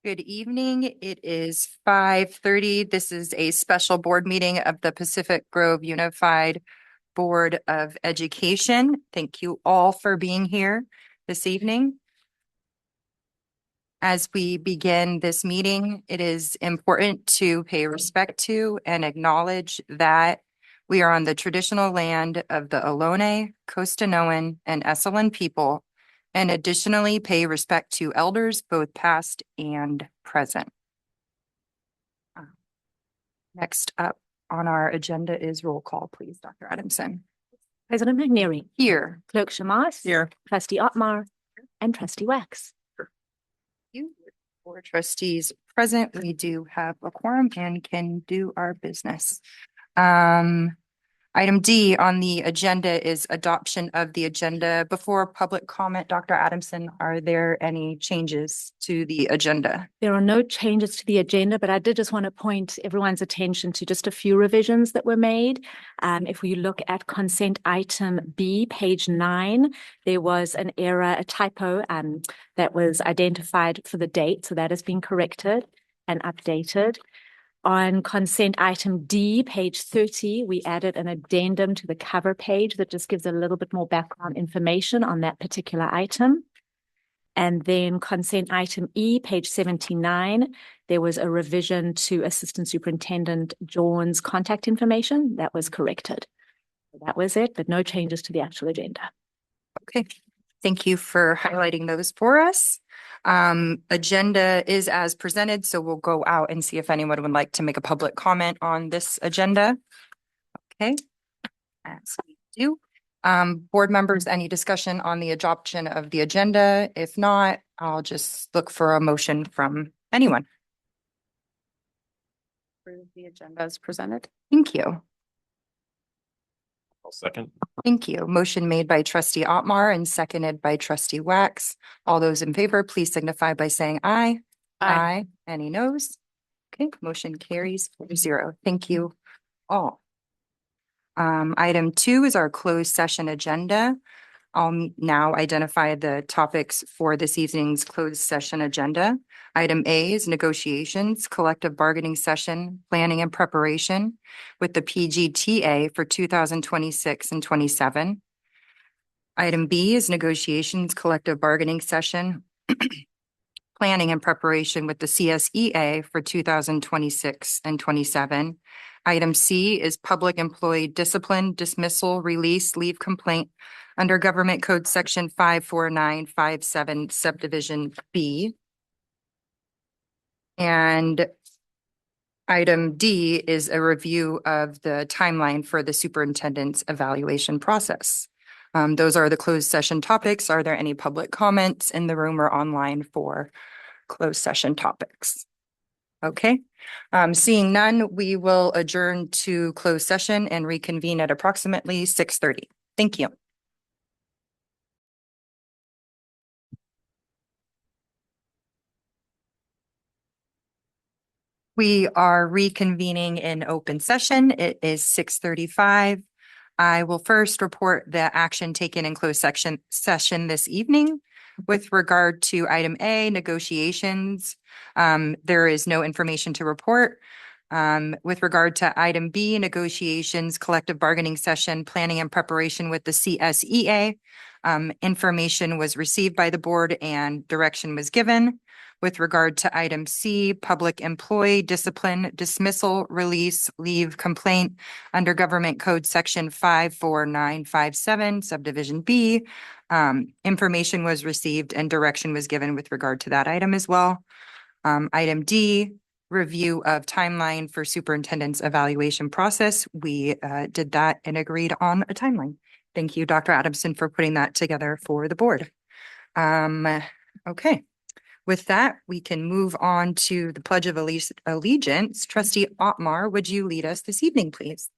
Good evening. It is 5:30. This is a special board meeting of the Pacific Grove Unified Board of Education. Thank you all for being here this evening. As we begin this meeting, it is important to pay respect to and acknowledge that we are on the traditional land of the Ohlone, Costanoan, and Esselen people, and additionally pay respect to elders, both past and present. Next up on our agenda is roll call, please, Dr. Adamson. President McNeary. Here. Clerk Shamas. Here. Trustee Otmar. And Trustee Wax. For trustees present, we do have a quorum and can do our business. Item D on the agenda is adoption of the agenda. Before public comment, Dr. Adamson, are there any changes to the agenda? There are no changes to the agenda, but I did just want to point everyone's attention to just a few revisions that were made. If we look at consent item B, page 9, there was an error, a typo that was identified for the date. So that has been corrected and updated. On consent item D, page 30, we added an addendum to the cover page that just gives a little bit more background information on that particular item. And then consent item E, page 79, there was a revision to Assistant Superintendent John's contact information that was corrected. That was it, but no changes to the actual agenda. Okay, thank you for highlighting those for us. Agenda is as presented, so we'll go out and see if anyone would like to make a public comment on this agenda. Okay, as we do. Board members, any discussion on the adoption of the agenda? If not, I'll just look for a motion from anyone. Approve the agenda as presented. Thank you. I'll second. Thank you. Motion made by trustee Otmar and seconded by trustee Wax. All those in favor, please signify by saying aye. Aye. Any noes? Okay, motion carries 4-0. Thank you all. Item 2 is our closed session agenda. I'll now identify the topics for this evening's closed session agenda. Item A is negotiations, collective bargaining session, planning and preparation with the PGTA for 2026 and 27. Item B is negotiations, collective bargaining session, planning and preparation with the CSEA for 2026 and 27. Item C is public employee discipline, dismissal, release, leave complaint under Government Code Section 54957, Subdivision B. And item D is a review of the timeline for the superintendent's evaluation process. Those are the closed session topics. Are there any public comments in the room or online for closed session topics? Okay, seeing none, we will adjourn to closed session and reconvene at approximately 6:30. Thank you. We are reconvening in open session. It is 6:35. I will first report the action taken in closed session this evening. With regard to item A, negotiations, there is no information to report. With regard to item B, negotiations, collective bargaining session, planning and preparation with the CSEA, information was received by the board and direction was given. With regard to item C, public employee discipline, dismissal, release, leave, complaint under Government Code Section 54957, Subdivision B, information was received and direction was given with regard to that item as well. Item D, review of timeline for superintendent's evaluation process. We did that and agreed on a timeline. Thank you, Dr. Adamson, for putting that together for the board. Okay. With that, we can move on to the Pledge of Allegiance. Trustee Otmar, would you lead us this evening, please?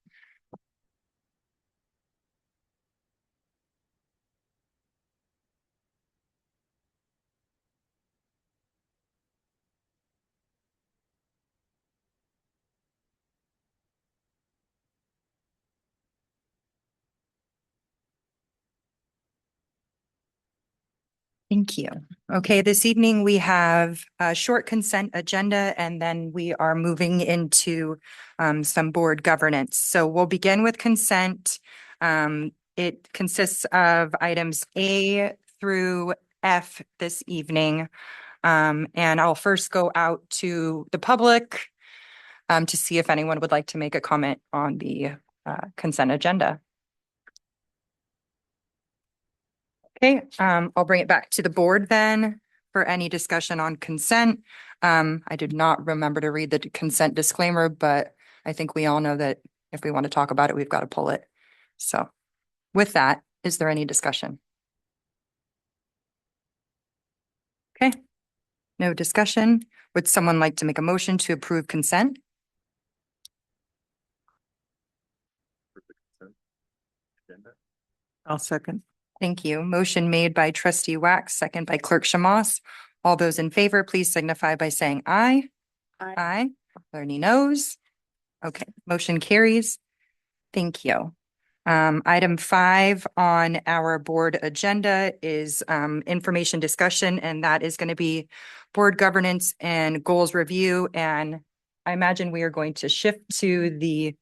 Thank you. Okay, this evening we have a short consent agenda and then we are moving into some board governance. So we'll begin with consent. It consists of items A through F this evening. And I'll first go out to the public to see if anyone would like to make a comment on the consent agenda. Okay, I'll bring it back to the board then for any discussion on consent. I did not remember to read the consent disclaimer, but I think we all know that if we want to talk about it, we've got to pull it. So with that, is there any discussion? Okay, no discussion. Would someone like to make a motion to approve consent? I'll second. Thank you. Motion made by trustee Wax, second by clerk Shammas. All those in favor, please signify by saying aye. Aye. Are there any noes? Okay, motion carries. Thank you. Item 5 on our board agenda is information discussion, and that is going to be board governance and goals review. And I imagine we are going to shift to the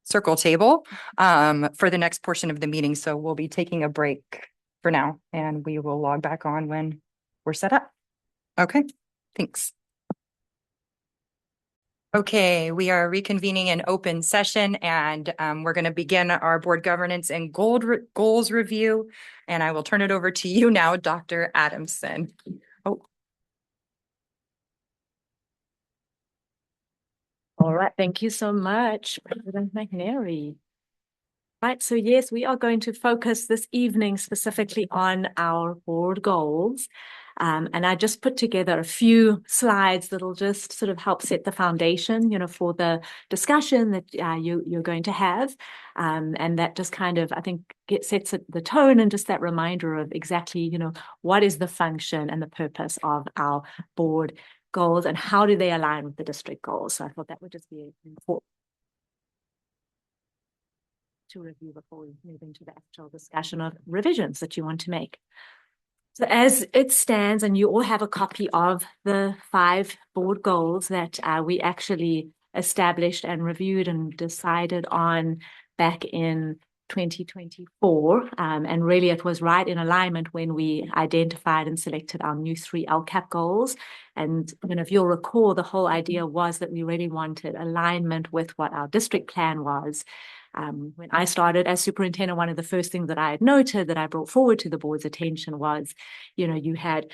circle table for the next portion of the meeting. So we'll be taking a break for now, and we will log back on when we're set up. Okay, thanks. Okay, we are reconvening an open session and we're going to begin our board governance and goals review. And I will turn it over to you now, Dr. Adamson. Oh. All right, thank you so much, President McNary. Right, so yes, we are going to focus this evening specifically on our board goals. And I just put together a few slides that'll just sort of help set the foundation, for the discussion that you're going to have. And that just kind of, I think, sets the tone and just that reminder of exactly, what is the function and the purpose of our board goals and how do they align with the district goals. So I thought that would just be important to review before we move into the actual discussion of revisions that you want to make. So as it stands, and you all have a copy of the 5 board goals that we actually established and reviewed and decided on back in 2024. And really it was right in alignment when we identified and selected our new 3 LCAP goals. And if you'll recall, the whole idea was that we really wanted alignment with what our district plan was. When I started as superintendent, one of the first things that I had noted that I brought forward to the board's attention was, you had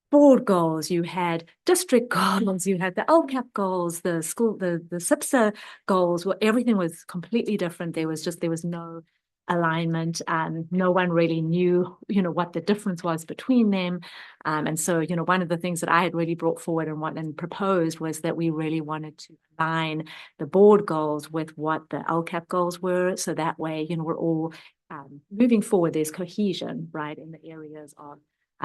board goals, you had district goals, you had the LCAP goals, the school, the SIPSA goals, where everything was completely different. There was no alignment. No one really knew, what the difference was between them. And so, one of the things that I had really brought forward and proposed was that we really wanted to align the board goals with what the LCAP goals were. So that way, we're all moving forward, there's cohesion, right, in the areas of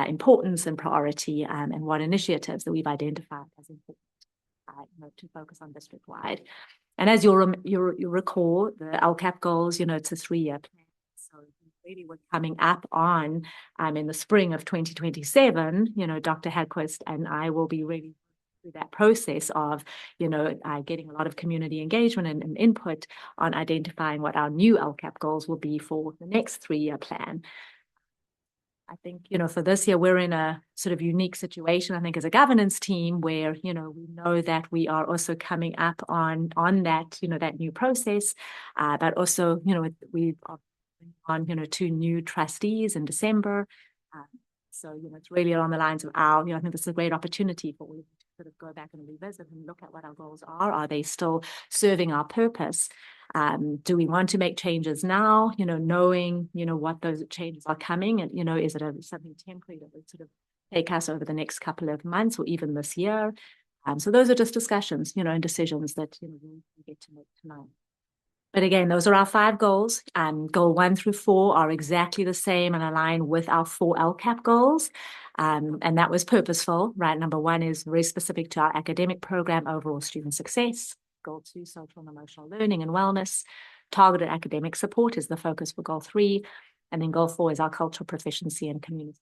importance and priority and what initiatives that we've identified as important to focus on district-wide. And as you'll recall, the LCAP goals, it's a 3-year plan. So really we're coming up on in the spring of 2027, Dr. Hadquist and I will be really through that process of, getting a lot of community engagement and input on identifying what our new LCAP goals will be for the next 3-year plan. I think, for this year, we're in a sort of unique situation, I think, as a governance team where, we know that we are also coming up on that, that new process, but also, we are on, 2 new trustees in December. So, it's really along the lines of I think this is a great opportunity for we to sort of go back and revisit and look at what our goals are. Are they still serving our purpose? Do we want to make changes now, knowing, what those changes are coming? And, is it something temporary that would sort of take us over the next couple of months or even this year? So those are just discussions, and decisions that, we get to make tonight. But again, those are our 5 goals. Goal 1 through 4 are exactly the same and align with our 4 LCAP goals. And that was purposeful, right? Number 1 is very specific to our academic program, overall student success. Goal 2, social and emotional learning and wellness. Targeted academic support is the focus for goal 3. And then goal 4 is our cultural proficiency and community.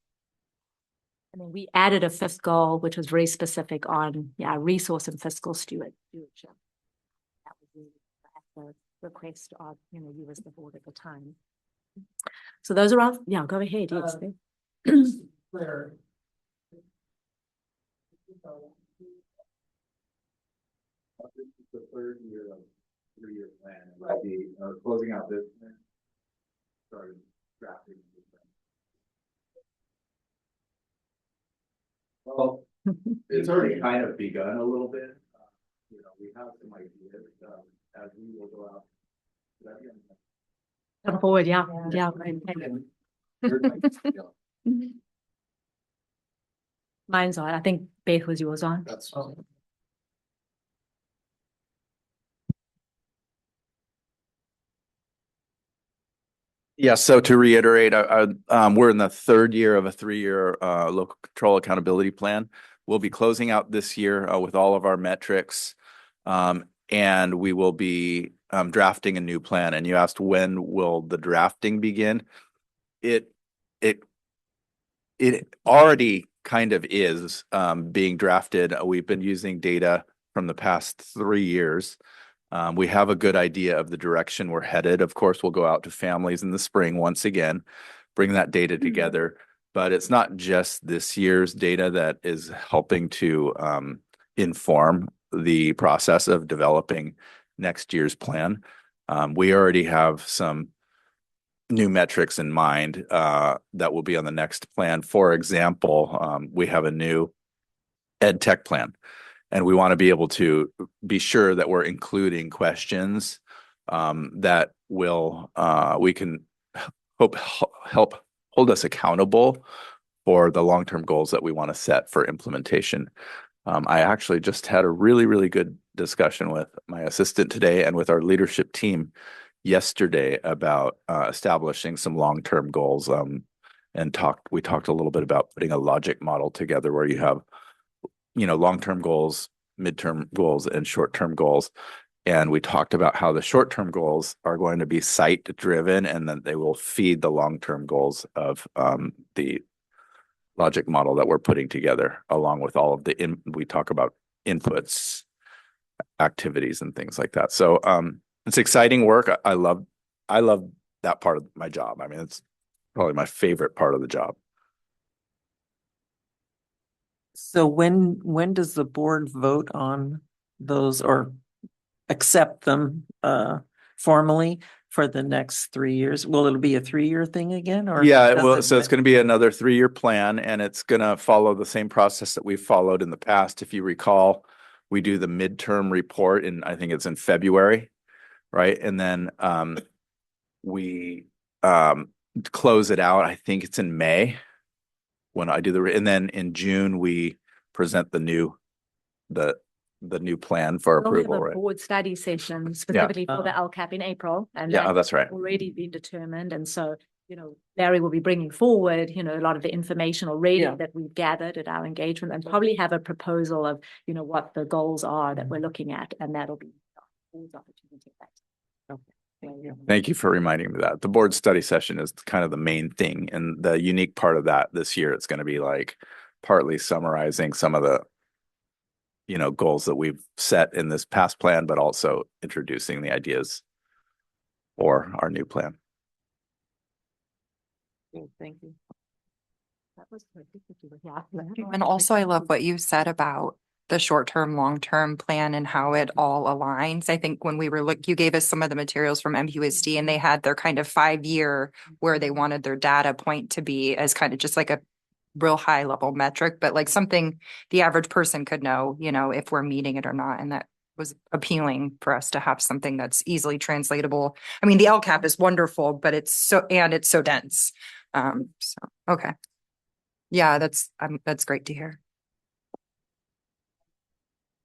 And then we added a fifth goal, which was very specific on resource and fiscal stewardship. That was really at the request of you as the board at the time. So those are all. Yeah, go ahead. Yes. Claire, this is the third year of 3-year plan, and we'll be closing out this plan, starting drafting this plan. Well, it's already kind of begun a little bit. We have some ideas as we will go out. Come forward. Yeah. Mine's on. I think Beth was yours on. That's Yeah, so to reiterate, we're in the third year of a 3-year local control accountability plan. We'll be closing out this year with all of our metrics, and we will be drafting a new plan. And you asked, when will the drafting begin? It already kind of is being drafted. We've been using data from the past 3 years. We have a good idea of the direction we're headed. Of course, we'll go out to families in the spring once again, bring that data together. But it's not just this year's data that is helping to inform the process of developing next year's plan. We already have some new metrics in mind that will be on the next plan. For example, we have a new ed tech plan. And we want to be able to be sure that we're including questions that will we can help hold us accountable for the long-term goals that we want to set for implementation. I actually just had a really, really good discussion with my assistant today and with our leadership team yesterday about establishing some long-term goals. We talked a little bit about putting a logic model together where you have long-term goals, midterm goals, and short-term goals. And we talked about how the short-term goals are going to be site-driven, and then they will feed the long-term goals of the logic model that we're putting together, along with all of we talk about inputs, activities, and things like that. So it's exciting work. I love that part of my job. I mean, it's probably my favorite part of the job. So when does the board vote on those or accept them formally for the next 3 years? Will it be a 3-year thing again? Or yeah, well, so it's going to be another 3-year plan, and it's going to follow the same process that we've followed in the past. If you recall, we do the midterm report I think it's in February, right? And then we close it out. I think it's in May. When I do and then in June we present the new plan for approval. We'll have a right? board study session specifically for the LCAP in April, and that's right. Already been determined, and so Larry will be bringing forward a lot of the information already that we've gathered at our engagement, and probably have a proposal of what the goals are that we're looking at, and that'll be a board's opportunity. Thank you for reminding me that the board study session is kind of the main thing, and the unique part of that this year, it's going to be like partly summarizing some of the goals that we've set in this past plan, but also introducing the ideas for our new plan. Thank you. That was And also, I love what you said about the short-term, long-term plan and how it all aligns. I think when we were you gave us some of the materials from PGUSD, and they had their kind of 5-year where they wanted their data point to be as kind of just like a real high level metric, but like something the average person could know, if we're meeting it or not. And that was appealing for us to have something that's easily translatable. I mean, the LCAP is wonderful, but it's so dense. Okay. Yeah, that's great to hear.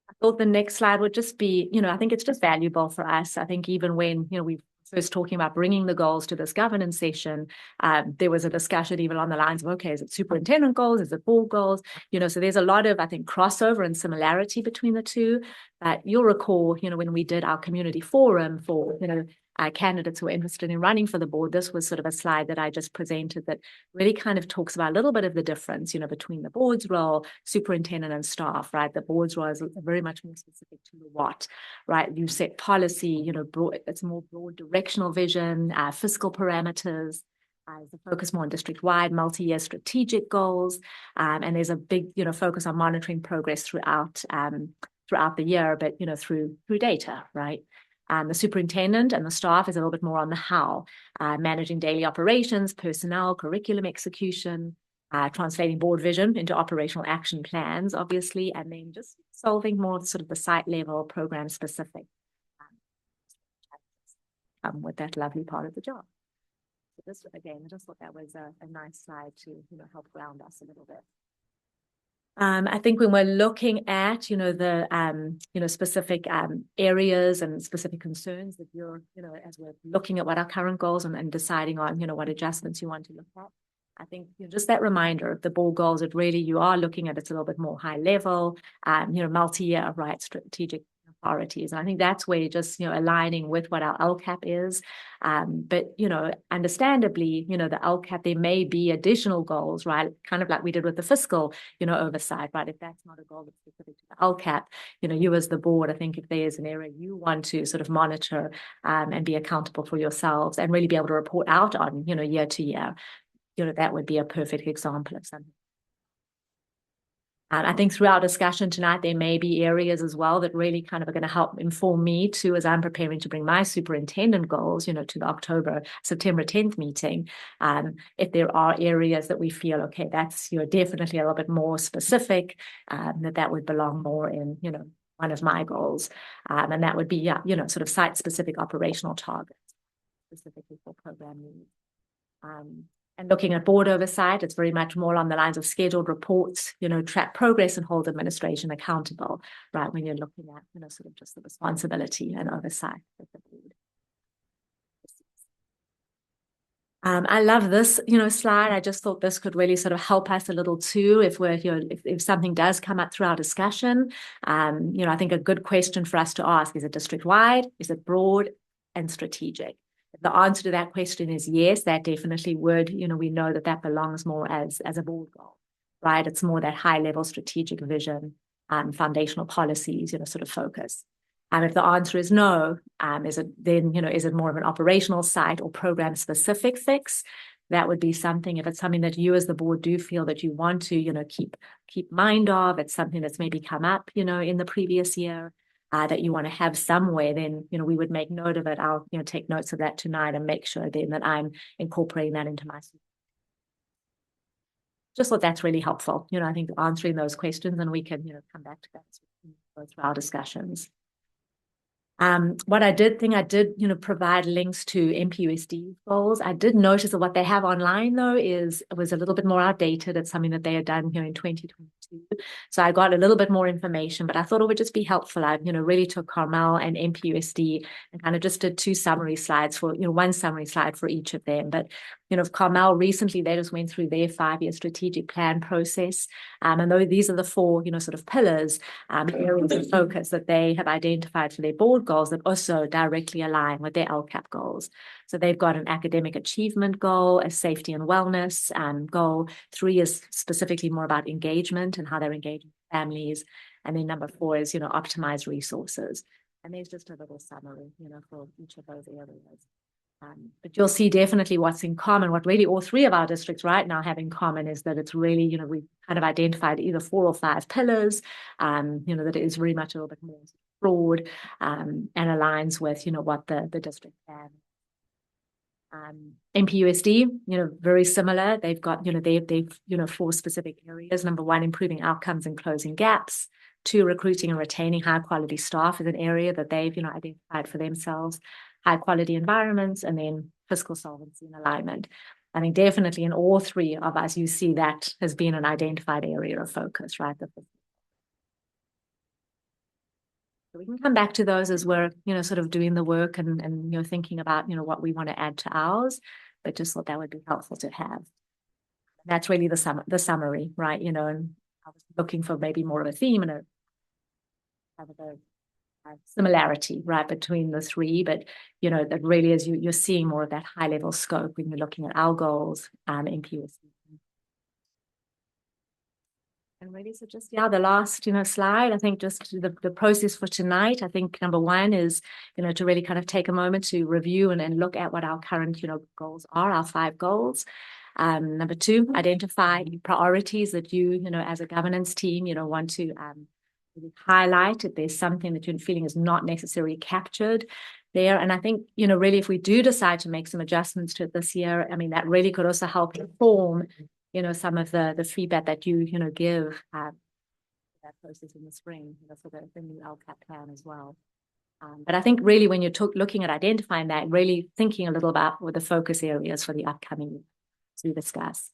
I thought the next slide would just be, I think it's just valuable for us. I think even when, we first talking about bringing the goals to this governance session, there was a discussion even on the lines of, okay, is it superintendent goals? Is it board goals? So there's a lot of, I think, crossover and similarity between the two. But you'll recall, when we did our community forum for, candidates who are interested in running for the board, this was sort of a slide that I just presented that really kind of talks about a little bit of the difference, between the board's role, superintendent and staff, right? The board's role is very much more specific to the what, right? You set policy, it's more broad directional vision, fiscal parameters, the focus more on district-wide, multi-year strategic goals, and there's a big, focus on monitoring progress throughout the year, but through data, right? The superintendent and the staff is a little bit more on the how, managing daily operations, personnel, curriculum execution, translating board vision into operational action plans, obviously, and then just solving more sort of the site level program specific with that lovely part of the job. So this, again, I just thought that was a nice slide to, help ground us a little bit. I think when we're looking at, the, specific areas and specific concerns that you're, as we're looking at what our current goals and deciding on, what adjustments you want to look at, I think just that reminder of the board goals that really you are looking at, it's a little bit more high level, multi-year, right, strategic priorities. And I think that's where just, aligning with what our LCAP is. But, understandably, the LCAP, there may be additional goals, right? Kind of like we did with the fiscal, oversight, right? If that's not a goal that's specific to the LCAP, you as the board, I think if there's an area you want to sort of monitor and be accountable for yourselves and really be able to report out on, year to year, that would be a perfect example of something. I think through our discussion tonight, there may be areas as well that really kind of are going to help inform me too, as I'm preparing to bring my superintendent goals, to the September 10th meeting. If there are areas that we feel, okay, that's, definitely a little bit more specific, that would belong more in, one of my goals. And that would be, sort of site-specific operational targets, specifically for program needs. And looking at board oversight, it's very much more along the lines of scheduled reports, track progress and hold administration accountable, right? When you're looking at, sort of just the responsibility and oversight of the board. I love this, slide. I just thought this could really sort of help us a little too, if we're, if something does come up through our discussion. I think a good question for us to ask, is it district-wide? Is it broad and strategic? The answer to that question is yes, that definitely would, we know that belongs more as a board goal, right? It's more that high level strategic vision, foundational policies, sort of focus. And if the answer is no, is it more of an operational site or program specific fix? That would be something, if it's something that you as the board do feel that you want to, keep mind of, it's something that's maybe come up, in the previous year. That you want to have somewhere, then, we would make note of it. I'll, take notes of that tonight and make sure then that I'm incorporating that into my. Just thought that's really helpful, I think answering those questions, and we can, come back to that as we go through our discussions. What I did, provide links to MPUSD goals. I did notice that what they have online though was a little bit more outdated. It's something that they had done here in 2022. So I got a little bit more information, but I thought it would just be helpful. I, really took Carmel and MPUSD and kind of just did two summary slides for, one summary slide for each of them. But, Carmel recently, they just went through their 5-year strategic plan process. And though these are the 4, sort of pillars, areas of focus that they have identified for their board goals that also directly align with their LCAP goals. So they've got an academic achievement goal, a safety and wellness goal. 3 is specifically more about engagement and how they're engaging families. And then number 4 is, optimize resources. And there's just a little summary, for each of those areas. But you'll see definitely what's in common, what really all 3 of our districts right now have in common is that it's really, we kind of identified either 4 or 5 pillars, that it is very much a little bit more broad and aligns with, what the district can. MPUSD, very similar. They've got, they've 4 specific areas. Number 1, improving outcomes and closing gaps. 2, recruiting and retaining high quality staff is an area that they've, identified for themselves. High quality environments, and then fiscal solvency and alignment. I think definitely in all 3 of us, you see that has been an identified area of focus, right? So we can come back to those as we're, sort of doing the work and thinking about, what we want to add to ours, but just thought that would be helpful to have. That's really the summary, right? And I was looking for maybe more of a theme and similarity, right, between the three, but that really is you're seeing more of that high level scope when you're looking at our goals in PGUSD. And really, so just the last slide. I think just the process for tonight. I think number one is to really kind of take a moment to review and look at what our current goals are, our 5 goals. Number two, identify priorities that you as a governance team want to really highlight if there's something that you're feeling is not necessarily captured there. And I think really if we do decide to make some adjustments to it this year, I mean that really could also help inform some of the feedback that you give that process in the spring for the new LCAP plan as well. But I think really when you're looking at identifying that, really thinking a little about what the focus areas for the upcoming year to discuss.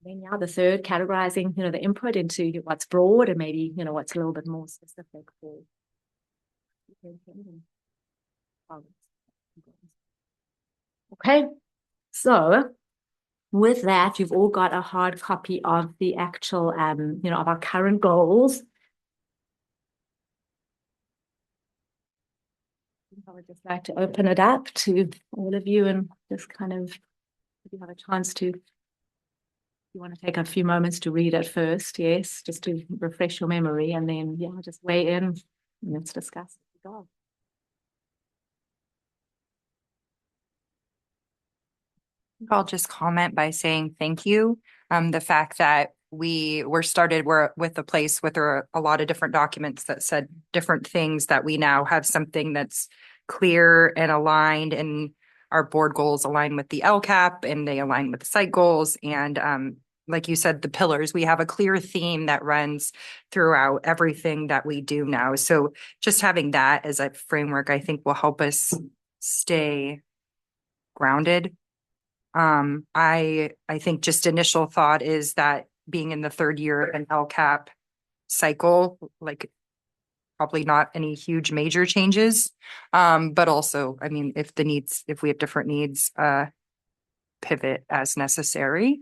Then the third, categorizing the input into what's broad and maybe what's a little bit more specific for. Okay, so with that, you've all got a hard copy of the actual, of our current goals. I would just like to open it up to all of you and just kind of, if you have a chance to, you want to take a few moments to read it first, yes, just to refresh your memory, and then, just weigh in and let's discuss it. I'll just comment by saying thank you. The fact that we're with a place with a lot of different documents that said different things, that we now have something that's clear and aligned, and our board goals align with the LCAP and they align with the site goals. And like you said, the pillars, we have a clear theme that runs throughout everything that we do now. So just having that as a framework, I think will help us stay grounded. I think just initial thought is that being in the 3rd year of an LCAP cycle, like probably not any huge major changes. But also, I mean, if we have different needs, pivot as necessary.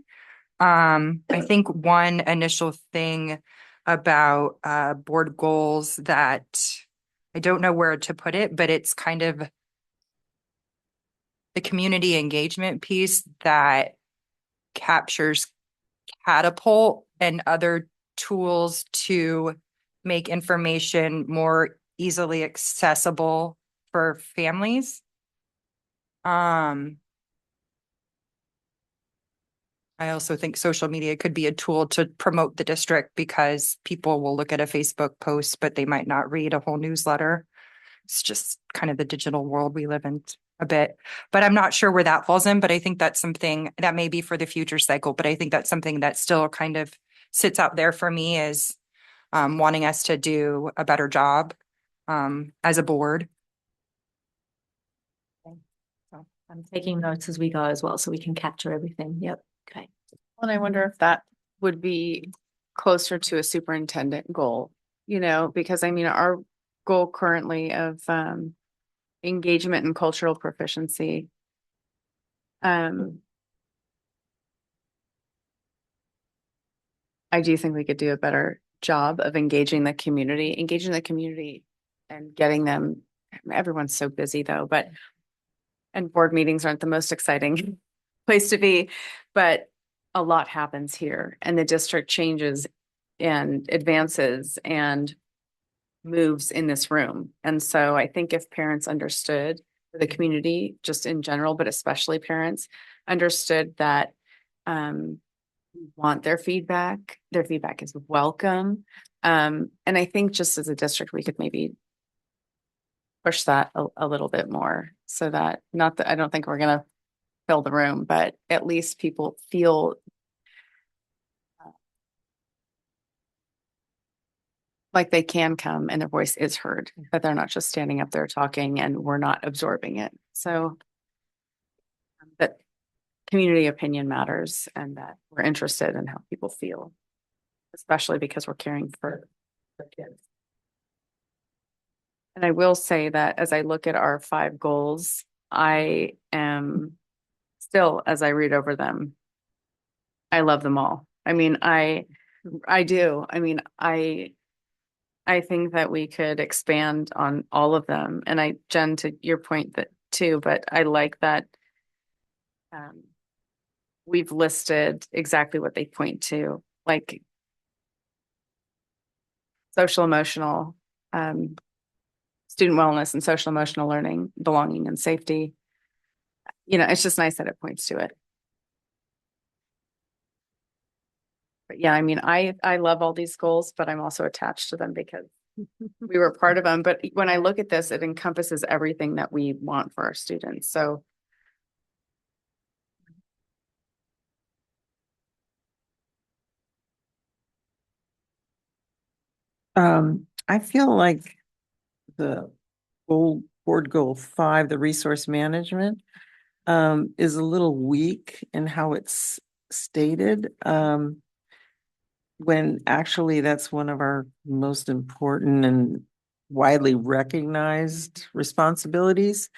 I think one initial thing about board goals that I don't know where to put it, but it's kind of the community engagement piece that captures Catapult and other tools to make information more easily accessible for families. I also think social media could be a tool to promote the district, because people will look at a Facebook post, but they might not read a whole newsletter. It's just kind of the digital world we live in a bit, but I'm not sure where that falls in. But I think that's something that may be for the future cycle. But I think that's something that still kind of sits out there for me, is wanting us to do a better job as a board. Okay. So I'm taking notes as we go as well, so we can capture everything. Yep. Okay. And I wonder if that would be closer to a superintendent goal, because I mean, our goal currently of engagement and cultural proficiency. I do think we could do a better job of engaging the community and getting them. Everyone's so busy though, and board meetings aren't the most exciting place to be, but a lot happens here, and the district changes and advances and moves in this room. And so I think if parents understood, the community just in general, but especially parents understood that we want their feedback is welcome. And I think just as a district, we could maybe push that a little bit more, so that, not that I don't think we're going to fill the room, but at least people feel like they can come and their voice is heard, but they're not just standing up there talking and we're not absorbing it. So that community opinion matters, and that we're interested in how people feel, especially because we're caring for kids. And I will say that as I look at our 5 goals, I am still, as I read over them, I love them all. I mean, I do. I mean, I think that we could expand on all of them. And Jen, to your point that too, but I like that um, we've listed exactly what they point to, like social emotional, um, student wellness and social emotional learning, belonging and safety. It's just nice that it points to it. But yeah, I mean, I love all these goals, but I'm also attached to them because we were part of them. But when I look at this, it encompasses everything that we want for our students. So I feel like the board goal 5, the resource management, is a little weak in how it's stated. When actually that's one of our most important and widely recognized responsibilities.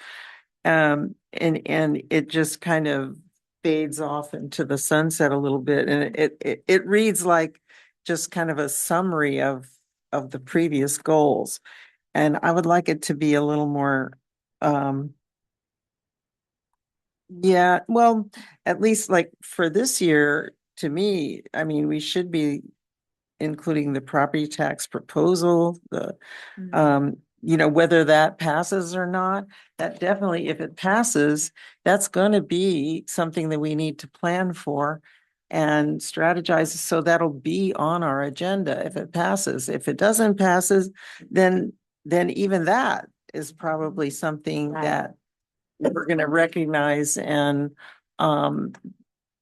And it just kind of fades off into the sunset a little bit. And it reads like just kind of a summary of the previous goals. And I would like it to be a little more, yeah, well, at least like for this year, to me, I mean, we should be including the property tax proposal, whether that passes or not, that definitely, if it passes, that's going to be something that we need to plan for and strategize. So that'll be on our agenda if it passes. If it doesn't passes, then even that is probably something that we're going to recognize and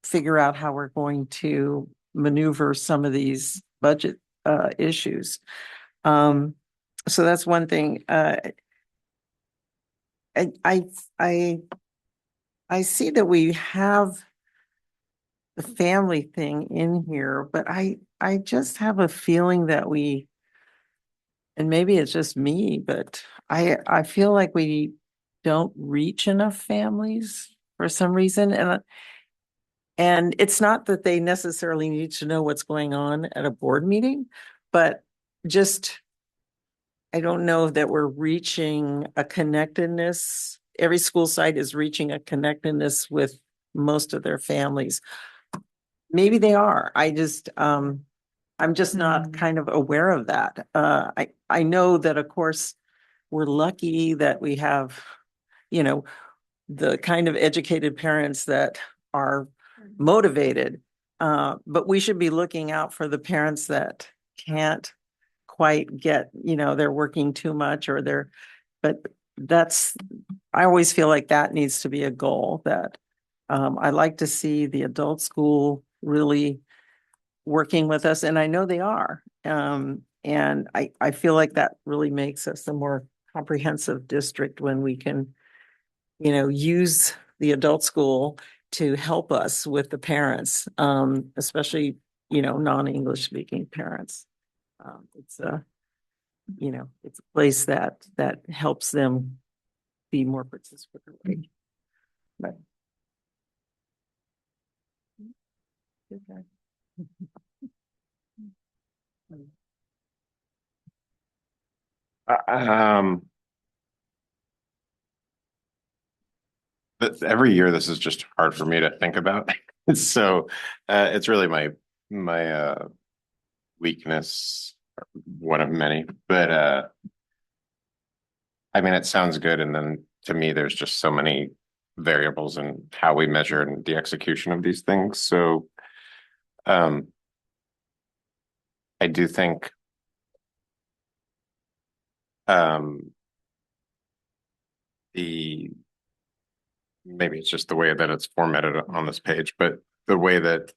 figure out how we're going to maneuver some of these budget issues. So that's one thing. I, I, I, I see that we have the family thing in here, but I just have a feeling that and maybe it's just me, but I feel like we don't reach enough families for some reason. And it's not that they necessarily need to know what's going on at a board meeting, but just I don't know that we're reaching a connectedness. Every school site is reaching a connectedness with most of their families. Maybe they are. I'm just not kind of aware of that. I know that, of course, we're lucky that we have, you know, the kind of educated parents that are motivated. But we should be looking out for the parents that can't quite get, they're working too much but I always feel like that needs to be a goal that I like to see the adult school really working with us, and I know they are. And I feel like that really makes us a more comprehensive district when we can, use the adult school to help us with the parents, especially, non-English speaking parents. It's it's a place that helps them be more participatory. But okay. Um, every year this is just hard for me to think about. So it's really my weakness, one of many. But I mean, it sounds good, and then to me, there's just so many variables in how we measure and the execution of these things. So um, I do think um, the maybe it's just the way that it's formatted on this page, but the way that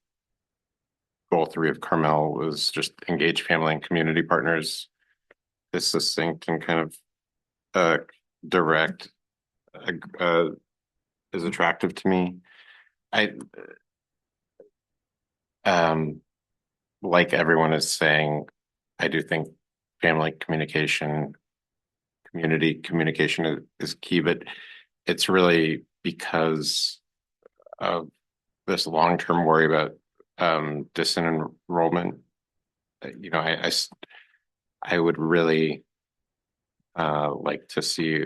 goal 3 of Carmel was just engage family and community partners is succinct and kind of direct, uh, is attractive to me. I like everyone is saying, I do think family communication, community communication is key, but it's really because of this long-term worry about disenrollment. I would really like to see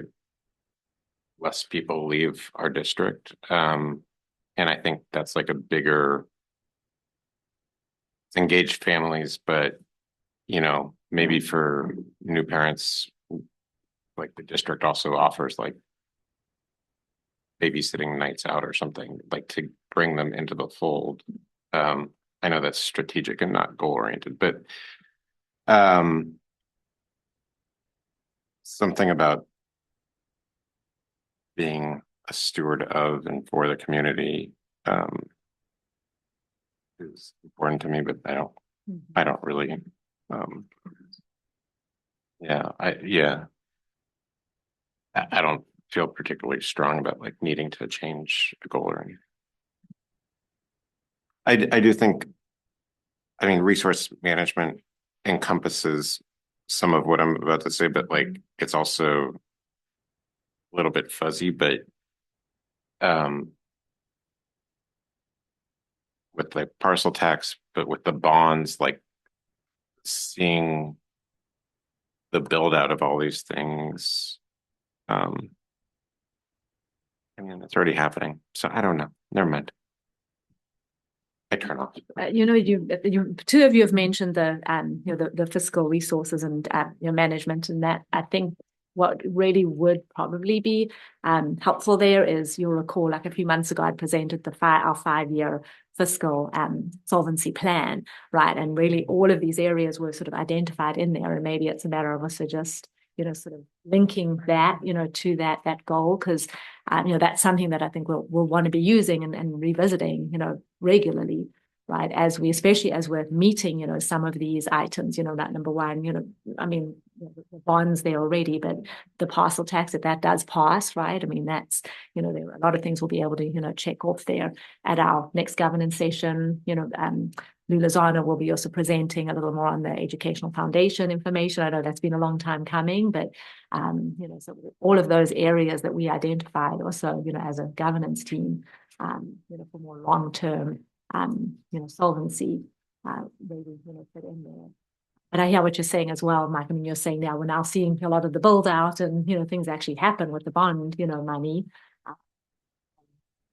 less people leave our district. And I think that's like a bigger engaged families, but maybe for new parents, like the district also offers like babysitting nights out or something, like to bring them into the fold. I know that's strategic and not goal oriented, but something about being a steward of and for the community is important to me, but I don't really I don't feel particularly strong about like needing to change a goal or anything. I do think, I mean, resource management encompasses some of what I'm about to say, but like it's also a little bit fuzzy, but with the parcel tax, but with the bonds, like seeing the build out of all these things. I mean, it's already happening. So I don't know. Never mind. I turn off. You two of you have mentioned the fiscal resources and management, and that I think what really would probably be helpful there is, you'll recall, like a few months ago, I presented our 5-year fiscal solvency plan, right? And really all of these areas were sort of identified in there, and maybe it's a matter of also just sort of linking that to that goal, because that's something that I think we'll want to be using and revisiting regularly, right? Especially as we're meeting some of these items, that number one, I mean, the bonds there already, but the parcel tax, if that does pass, right? I mean, that's there are a lot of things we'll be able to check off there at our next governance session. Lou Lozano will be also presenting a little more on the educational foundation information. I know that's been a long time coming, but so all of those areas that we identified also, as a governance team, for more long-term, solvency, maybe, fit in there. But I hear what you're saying as well, Mike. I mean, you're saying now we're now seeing a lot of the build out and, things actually happen with the bond, money.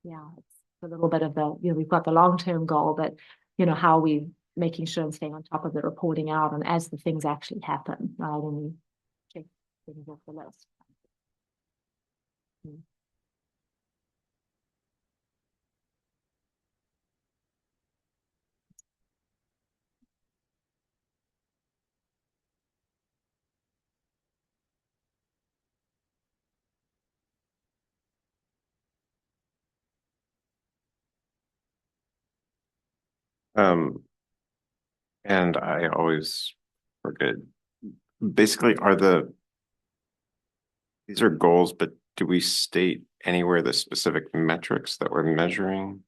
It's a little bit of we've got the long-term goal, but, how are we making sure and staying on top of the reporting out and as the things actually happen, right? And we check things off the list. And I always forget. Basically, these are goals, but do we state anywhere the specific metrics that we're measuring?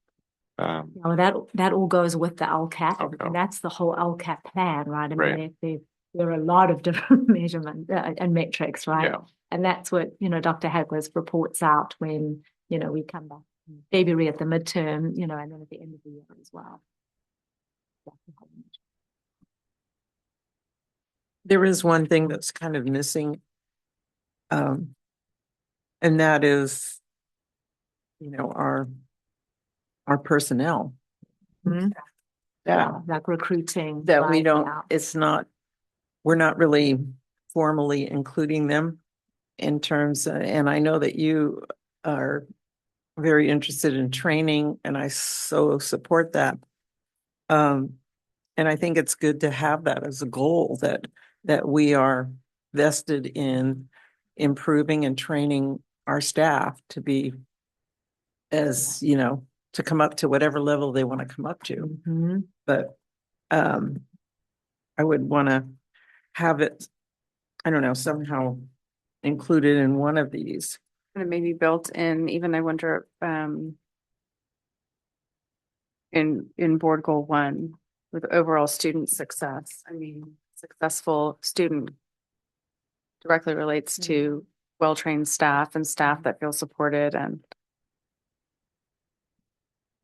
That all goes with the LCAP, Okay. and that's the whole LCAP plan, right? I Right. mean, there are a lot of different measurements and metrics, right? Yeah. And that's what Dr. Hagler's reports out when we come back in February at the midterm, and then at the end of the year as well. There is one thing that's kind of missing. And that is, our personnel. Mhm. Yeah, Like recruiting. that we right, don't, yeah. we're not really formally including them in terms, and I know that you are very interested in training, and I so support that. And I think it's good to have that as a goal, that we are vested in improving and training our staff to be as, to come up to whatever level they want to come up to. Mhm. But I would want to have it, I don't know, somehow included in one of these. And it may be built in, even I wonder, in board goal 1 with overall student success. I mean, successful student directly relates to well-trained staff and staff that feel supported and.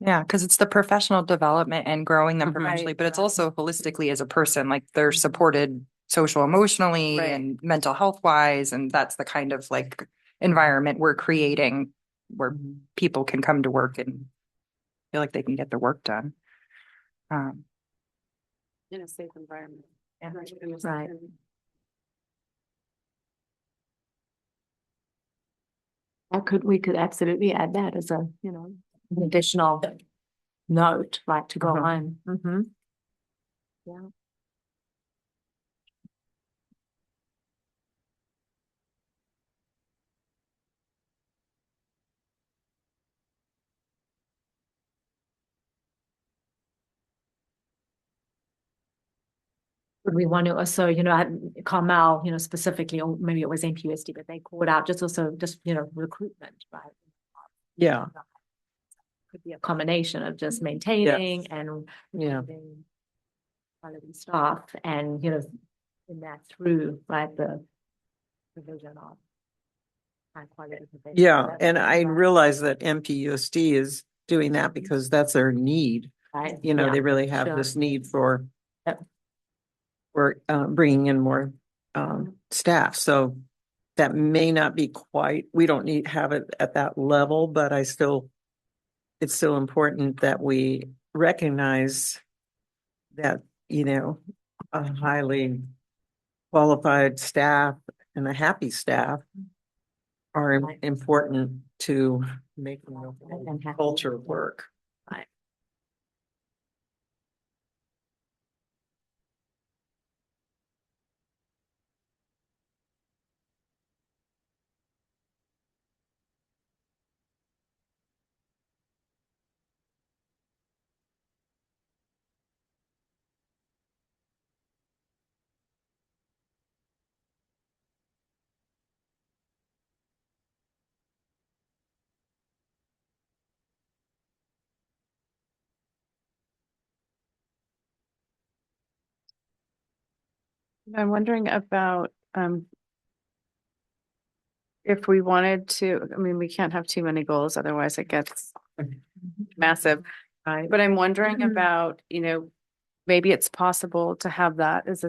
Yeah, because it's the professional development and growing them Mhm. professionally, Right. but it's also holistically as a person, like they're supported social emotionally Right. and mental health wise. And that's the kind of like environment we're creating where people can come to work and feel like they can get their work done. In a safe environment. Right. We could absolutely add that as a, an additional note, right, to go on. Mm-hmm. Yeah. Would we want to also, Carmel, specifically, or maybe it was PGUSD, but they called out just recruitment, right? Yeah, Could be a combination of just maintaining and yeah. recruiting quality staff and, in that through, right, the provision of high quality. professionals. Yeah, That's and what I we want, realize that MPUSD is doing that because that's their need. right? You know, Yeah, they really have sure. this need for Yep. bringing in more staff. So that may not be quite, we don't have it at that level, but it's still important that we recognize that, a highly qualified staff and a happy staff are Right. important to making the And happy. culture work. I'm wondering about, if we wanted to, I mean, we can't have too many goals, otherwise it gets massive. Right. But I'm wondering Mhm. about, maybe it's possible to have that as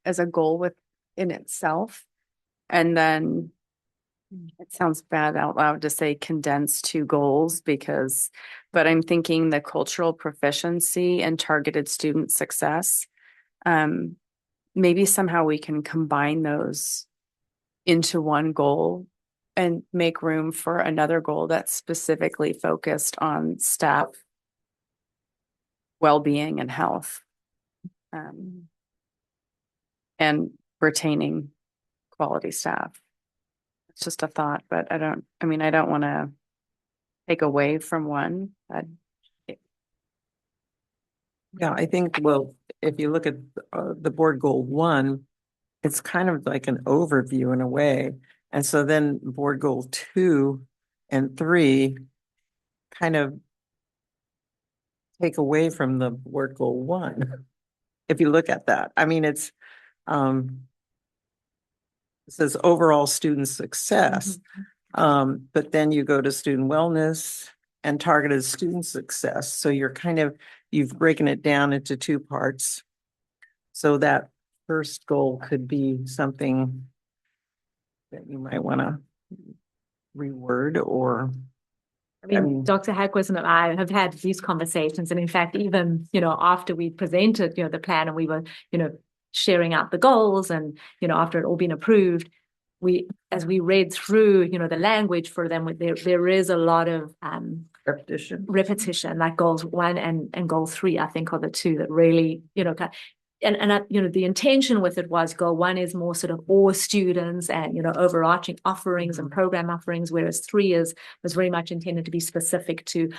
as a goal within itself. And then it sounds bad out loud to say condense two goals but I'm thinking the cultural proficiency and targeted student success. Maybe somehow we can combine those into one goal and make room for another goal that's specifically focused on staff well-being and health. And retaining quality staff. It's just a thought, but I don't want to take away from one. Yeah, I think, well, if you look at the board goal 1, it's kind of like an overview in a way. And so then board goal 2 and 3 kind of take away from the board goal 1. If you look at that, I mean, it says overall student success. But then you go to student wellness and targeted student success. So you've broken it down into 2 parts. So that first goal could be something that you might want to reword or. I mean, Dr. Hackworth and I have had these conversations. And in fact, even, after we presented, the plan and we were, sharing out the goals and, after it all been approved, as we read through, the language for them, there is a lot of repetition, like goals 1 and goal 3, I think are the 2 that really, the intention with it was goal 1 is more sort of all students and, overarching offerings and program offerings, whereas 3 was very much intended to be specific to,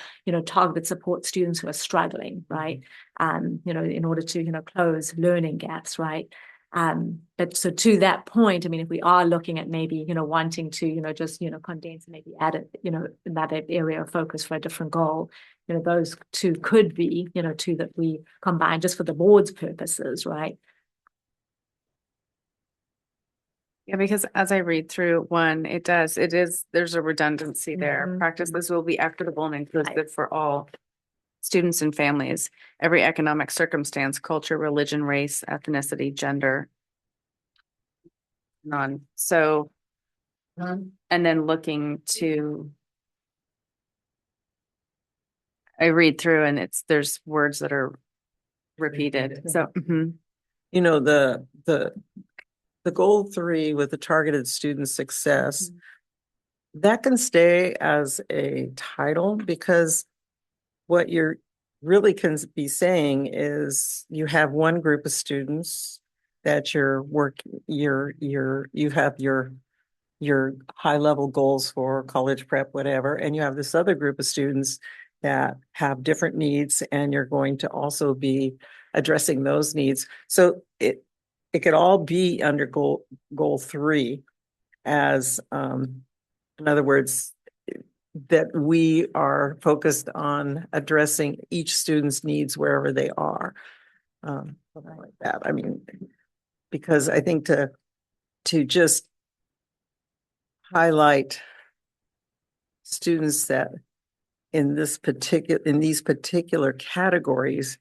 targeted support students who are struggling, right? In order to, close learning gaps, right? But so to that point, I mean, if we are looking at maybe, wanting to, just, condense and maybe add it, another area of focus for a different goal, those 2 could be, 2 that we combine just for the board's purposes, right? Yeah, because as I read through 1, there's a redundancy there. Practices will be equitable and inclusive for all students and families, every economic circumstance, culture, religion, race, ethnicity, gender, none. So, and then looking to, I read through and there's words that are repeated. So, You know, the goal 3 with the targeted student success, that can stay as a title because what you're really can be saying is you have one group of students that you have your high level goals for college prep, whatever, and you have this other group of students that have different needs, and you're going to also be addressing those needs. So it could all be under goal 3 as in other words, that we are focused on addressing each student's needs wherever they are. Something like that. I mean, because I think to just highlight students that in these particular categories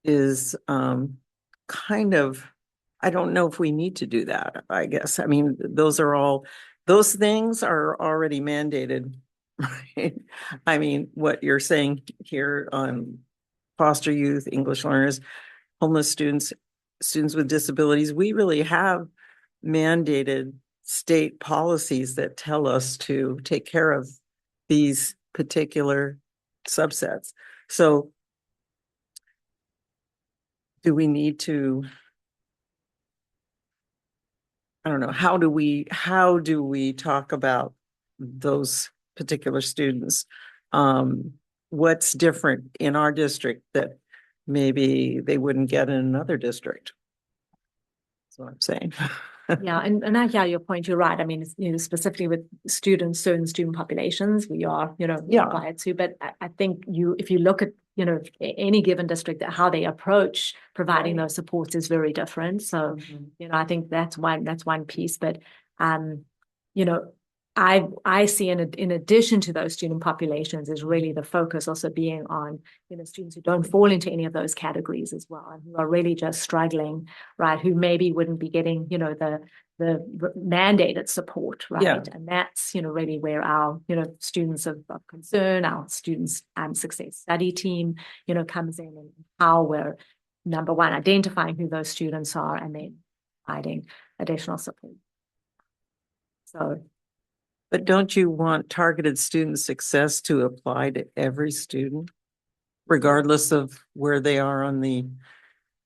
is kind of, I don't know if we need to do that, I guess. I mean, those things are already mandated, right? I mean, what you're saying here on foster youth, English learners, homeless students, students with disabilities, we really have mandated state policies that tell us to take care of these particular subsets. So do we need to, I don't know, how do we talk about those particular students? What's different in our district that maybe they wouldn't get in another district? That's what I'm saying. Yeah, and I hear your point. You're right. I mean, specifically with students, certain student populations, we are, Yeah. required to. But I think if you look at, any given district, how they approach providing those supports is very different. So, I think that's one piece. But, I see in addition to those student populations is really the focus also being on, students who don't fall into any of those categories as well, and who are really just struggling, right? Who maybe wouldn't be getting, the mandated support, right? Yeah. And that's, really where our, students of concern, our students success study team, comes in, and how we're, number one, identifying who those students are and then providing additional support. So. But don't you want targeted student success to apply to every student, regardless of where they are on the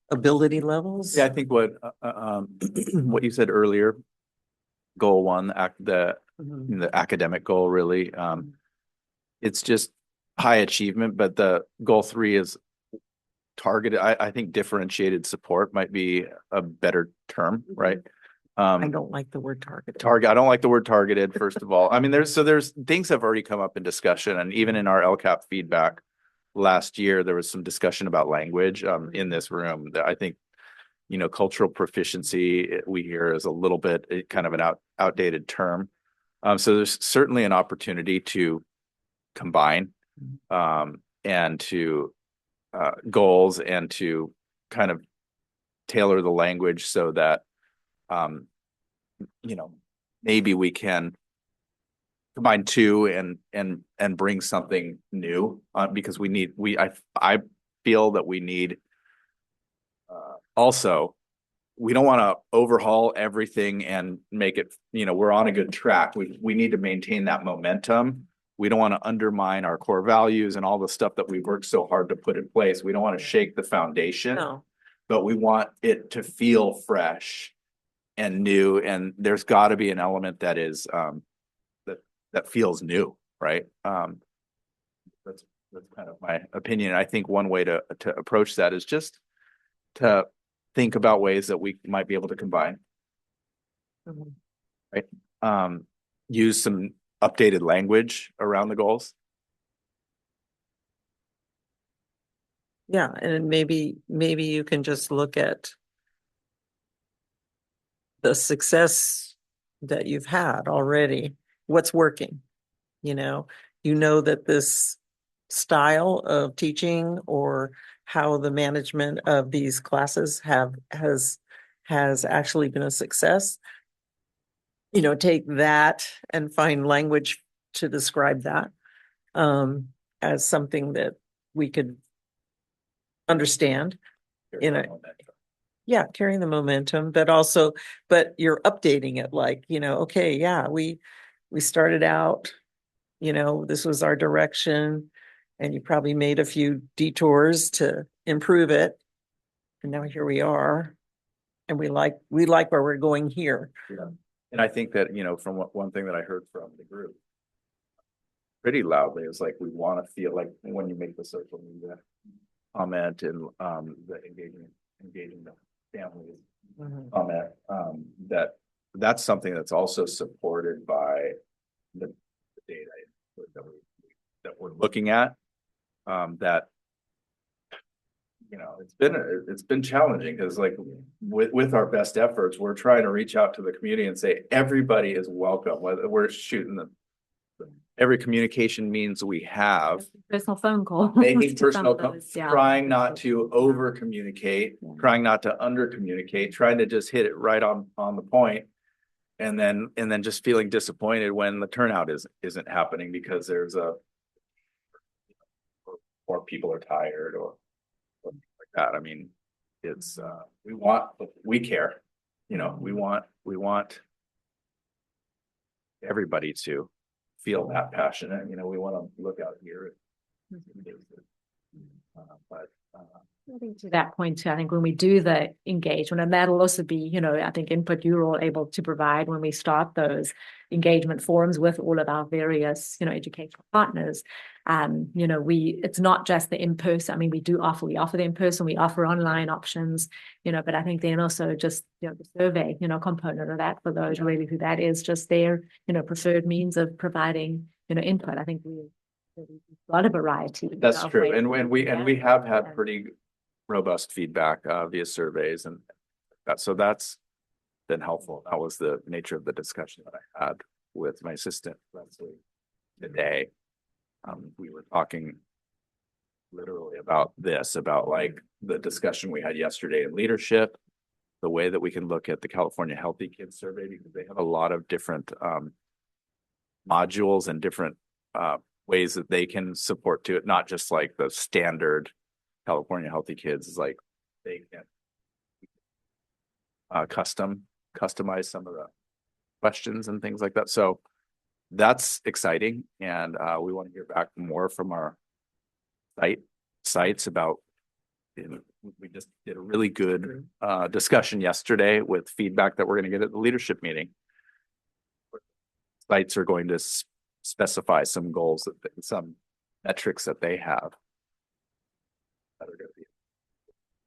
ability levels? Yeah, I think what what you said earlier, goal 1, the academic goal, really, it's just high achievement, but the goal 3 is targeted. I think differentiated support might be a better term, right? I don't like the word targeted. I don't like the word targeted, first of all. I mean, there's things have already come up in discussion, and even in our LCAP feedback last year, there was some discussion about language in this room that I think, cultural proficiency we hear is a little bit kind of an outdated term. So there's certainly an opportunity to combine and to goals and to kind of tailor the language so that maybe we can combine 2 and bring something new because I feel that we need also, we don't want to overhaul everything and make it, we're on a good track. We need to maintain that momentum. We don't want to undermine our core values and all the stuff that we've worked so hard to put in place. We don't want to shake the foundation, but we want it to feel fresh and new. And there's got to be an element that is that feels new, right? That's kind of my opinion. I think one way to approach that is just to think about ways that we might be able to combine, right? Use some updated language around the goals. Yeah, and maybe you can just look at the success that you've had already. What's working? That this style of teaching or how the management of these classes has actually been a success. Take that and find language to describe that as something that we could understand. Yeah, carrying the momentum, but you're updating it like, okay, yeah, we started out, this was our direction, and you probably made a few detours to improve it. And now here we are. And we like where we're going here. Yeah. And I think that, from one thing that I heard from the group pretty loudly is like, we want to feel like when you make the social media comment and the engaging the families comment, that's something that's also supported by the data that we're looking at. That it's been challenging because like with our best efforts, we're trying to reach out to the community and say everybody is welcome, whether we're shooting every communication means we have Personal phone call. making To some personal of those, yeah. trying not to over communicate, trying not to under communicate, trying to just hit it right on the point, and then just feeling disappointed when the turnout isn't happening because there's or people are tired or like that. I mean, it's we care, we want everybody to feel that passionate. We want to look out here. But I think to that point too, I think when we do the engagement, and that'll also be, I think input you're all able to provide when we start those engagement forums with all of our various, educational partners. It's not just the in-person. I mean, we offer the in-person, we offer online options, but I think then also just, the survey, component of that for those really who that is just their, preferred means of providing, input. I think a lot of variety. that's true. And we have had pretty robust feedback via surveys and that's been helpful. That was the nature of the discussion that I had with my assistant Leslie today. We were talking literally about like the discussion we had yesterday in leadership, the way that we can look at the California Healthy Kids Survey, because they have a lot of different modules and different ways that they can support to it, not just like the standard California Healthy Kids is like they can customize some of the questions and things like that. So that's exciting. And we want to hear back more from our sites about, we just did a really good discussion yesterday with feedback that we're going to get at the leadership meeting. Sites are going to specify some goals, some metrics that they have.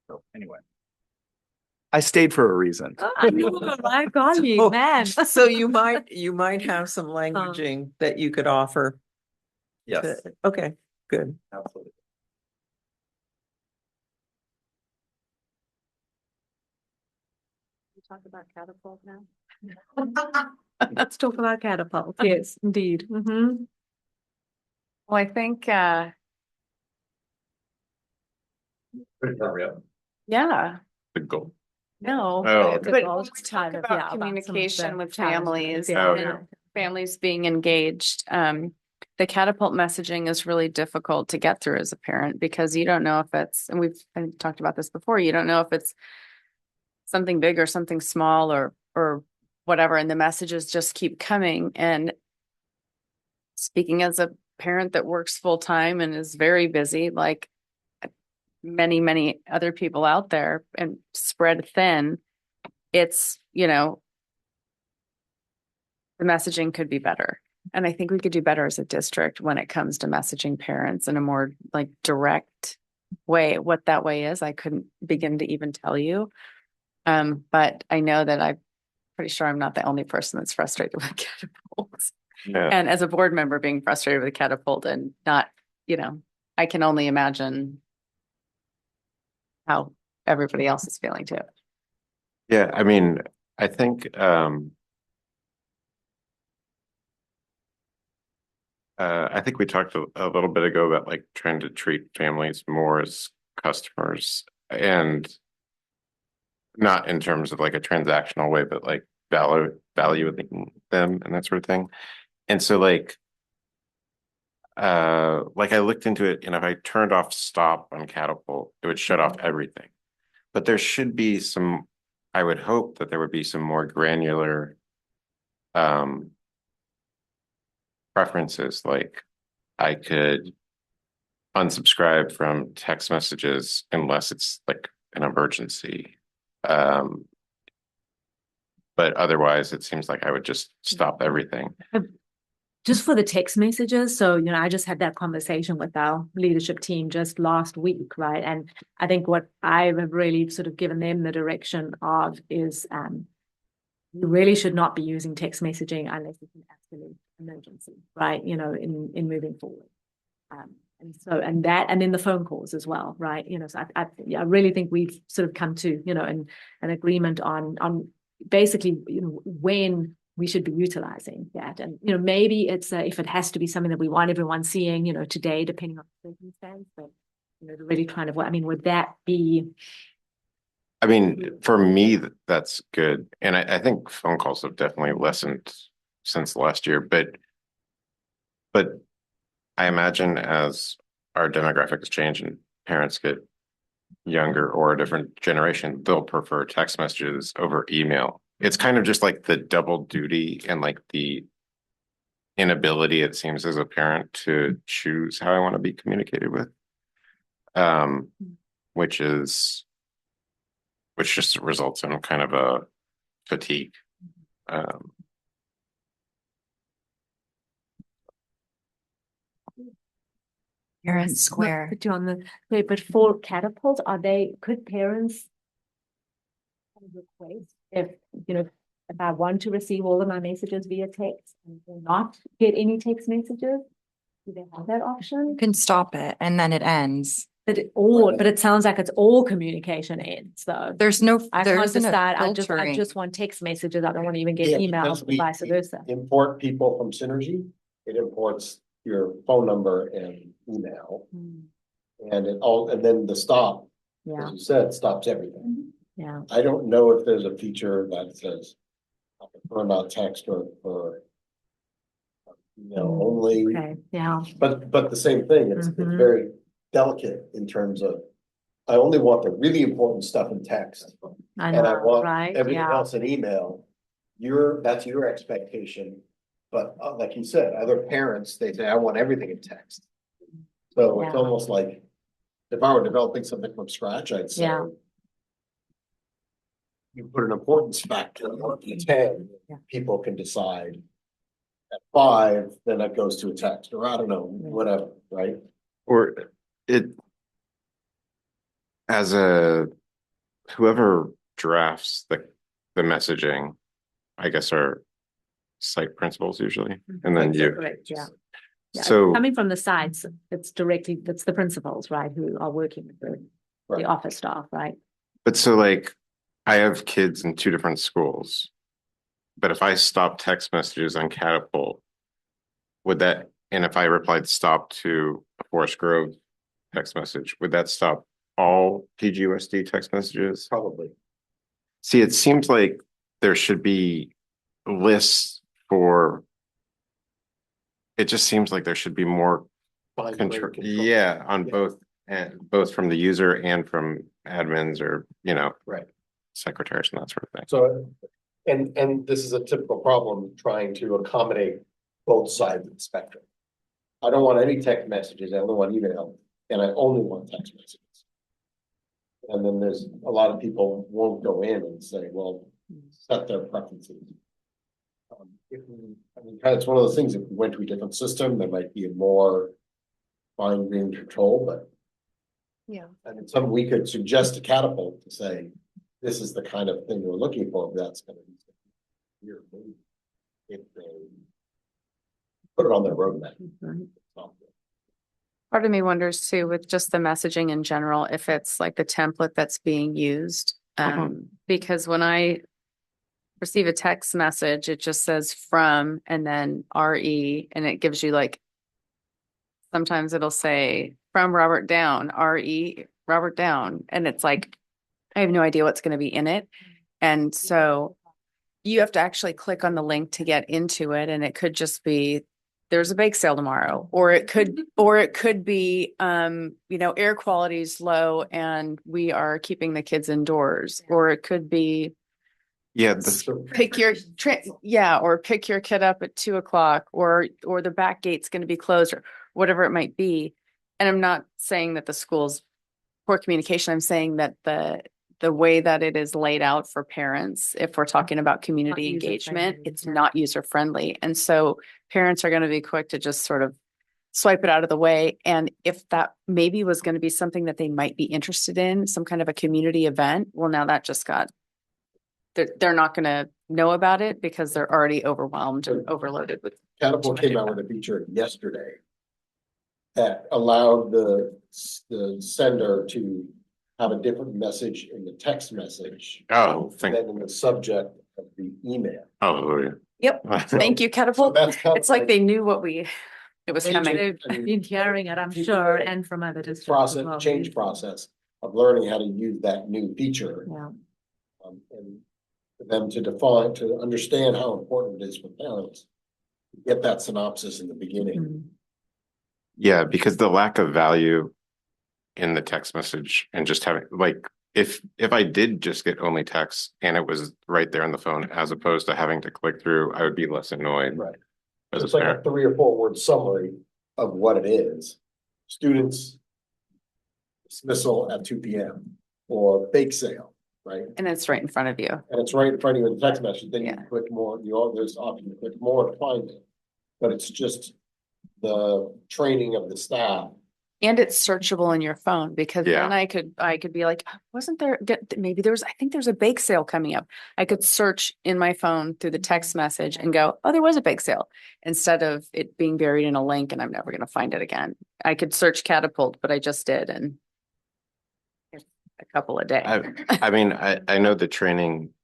So anyway, I stayed for a reason. My colleague, man. So you might have some languaging that you could offer. Yes, Okay, good. absolutely. Talk about catapult now. Let's talk about catapult. Yes, indeed. Mm-hmm. Well, I think, yeah, The goal. no, Oh, but goal let's is talk kind of, about about some of communication the with challenges. families, Yeah, Oh, you yeah. know, families being engaged. The catapult messaging is really difficult to get through as a parent because you don't know if it's, and we've talked about this before, you don't know if it's something big or something small or whatever, and the messages just keep coming. And speaking as a parent that works full time and is very busy, like many other people out there and spread thin, it's, the messaging could be better. And I think we could do better as a district when it comes to messaging parents in a more like direct way. What that way is, I couldn't begin to even tell you. But I know that I'm pretty sure I'm not the only person that's frustrated with catapults. Yeah. And as a board member being frustrated with catapult and not, I can only imagine how everybody else is feeling too. Yeah, I mean, I think I think we talked a little bit ago about like trying to treat families more as customers, and not in terms of like a transactional way, but like valuing them and that sort of thing. And so like I looked into it, and if I turned off stop on Catapult, it would shut off everything. But there should be some, I would hope that there would be some more granular preferences, like I could unsubscribe from text messages unless it's like an emergency. But otherwise, it seems like I would just stop everything. Just for the text messages. So, I just had that conversation with our leadership team just last week, right? And I think what I have really sort of given them the direction of is you really should not be using text messaging unless it's an absolute emergency, right? In moving forward. And then the phone calls as well, right? So I really think we've sort of come to, an agreement on basically, when we should be utilizing that. And, maybe it's if it has to be something that we want everyone seeing, today, depending on the circumstance, but, really kind of would that be? I mean, for me, that's good. And I think phone calls have definitely lessened since last year, but I imagine as our demographics change and parents get younger or a different generation, they'll prefer text messages over email. It's kind of just like the double duty and like the inability, it seems, as a parent to choose how I want to be communicated with. Which just results in kind of a fatigue. Parents Square. Put you on the wait, but for Catapult, could parents request if I want to receive all of my messages via text and not get any text messages? Do they have that option? You can stop it and then it ends. But it sounds like it's all communication ends though. I there can't isn't a decide. I filtering. just want text messages. I don't want to even get Yeah, emails because or vice versa. Import people from Synergy. It imports your phone number and email. And then the stop, as you said, stops everything. Yeah. I don't know if there's a feature that says I prefer not text or only. Okay. Yeah. But the same thing, it's very delicate in terms of I only want the really important stuff in text. I know, and I want right? everything Yeah. else in email. That's your expectation. But like you said, other parents, they say, I want everything in text. So it's Yeah. almost like if I were developing something from scratch, I'd say Yeah. you put an importance factor on 10, Yeah. people can decide. At 5, then it goes to a text, or I don't know, whatever, right? Or it as whoever drafts the messaging, I guess, are site principals usually, and then you. Correct, yeah. Yeah, So coming from the sides, it's the principals, right, who are working with the office staff, right? But so like, I have kids in 2 different schools, but if I stop text messages on Catapult, and if I replied stop to a Forest Grove text message, would that stop all PGUSD text messages? Probably. See, it seems like there should be lists for. It just seems like there should be more control. Yeah, on both from the user and from admins or Right. secretaries and that sort of thing. So, and this is a typical problem trying to accommodate both sides of the spectrum. I don't want any text messages, I only want email, and I only want text messages. And then there's a lot of people won't go in and say, well, set their preferences. It's one of those things, if we went to a different system, there might be a more fine-grained control, but Yeah. we could suggest to Catapult to say, this is the kind of thing we're looking for, that's gonna be here, if they put it on their roadmap. Part of me wonders too, with just the messaging in general, if it's like the template that's being used. Because when I receive a text message, it just says from and then RE, and it gives you like, sometimes it'll say from Robert Down, RE, Robert down. And it's like, I have no idea what's going to be in it. And so you have to actually click on the link to get into it. And it could just be, there's a bake sale tomorrow, or it could be, air quality is low and we are keeping the kids indoors, or it could be, Yeah, this, pick your or pick your kid up at 2:00, or the back gate's going to be closed, or whatever it might be. And I'm not saying that the school's poor communication. I'm saying that the way that it is laid out for parents, if we're talking about community engagement, it's not user friendly. And so parents are going to be quick to just sort of swipe it out of the way. And if that maybe was going to be something that they might be interested in, some kind of a community event, well, now that just got, they're not going to know about it because they're already overwhelmed and overloaded with. Catapult came out with a feature yesterday that allowed the sender to have a different message in the text message oh, than in the subject of the email. hallelujah. Yep. Thank you, So Catapult. that's kind of It's like they knew it was coming. They've been hearing it, I'm sure, and from other districts. process, change process of learning how to use that new feature. Yeah. And for them to understand how important it is for parents, get that synopsis in the beginning. Yeah, because the lack of value in the text message and just having like if I did just get only text and it was right there on the phone as opposed to having to click through, I would be less annoyed. Right. As It's a like a parent. 3 or 4 word summary of what it is. Students dismissal at 2 p.m. or bake sale, right? And it's right in front of you. And it's right in front of you in the text message. Then you Yeah. click more, there's option to click more to find it. But it's just the training of the staff. And it's searchable in your phone, because Yeah. then I could be like, wasn't there, maybe I think there's a bake sale coming up. I could search in my phone through the text message and go, oh, there was a bake sale, instead of it being buried in a link and I'm never going to find it again. I could search Catapult, but I just did. And it's a couple a day. I mean, I know the training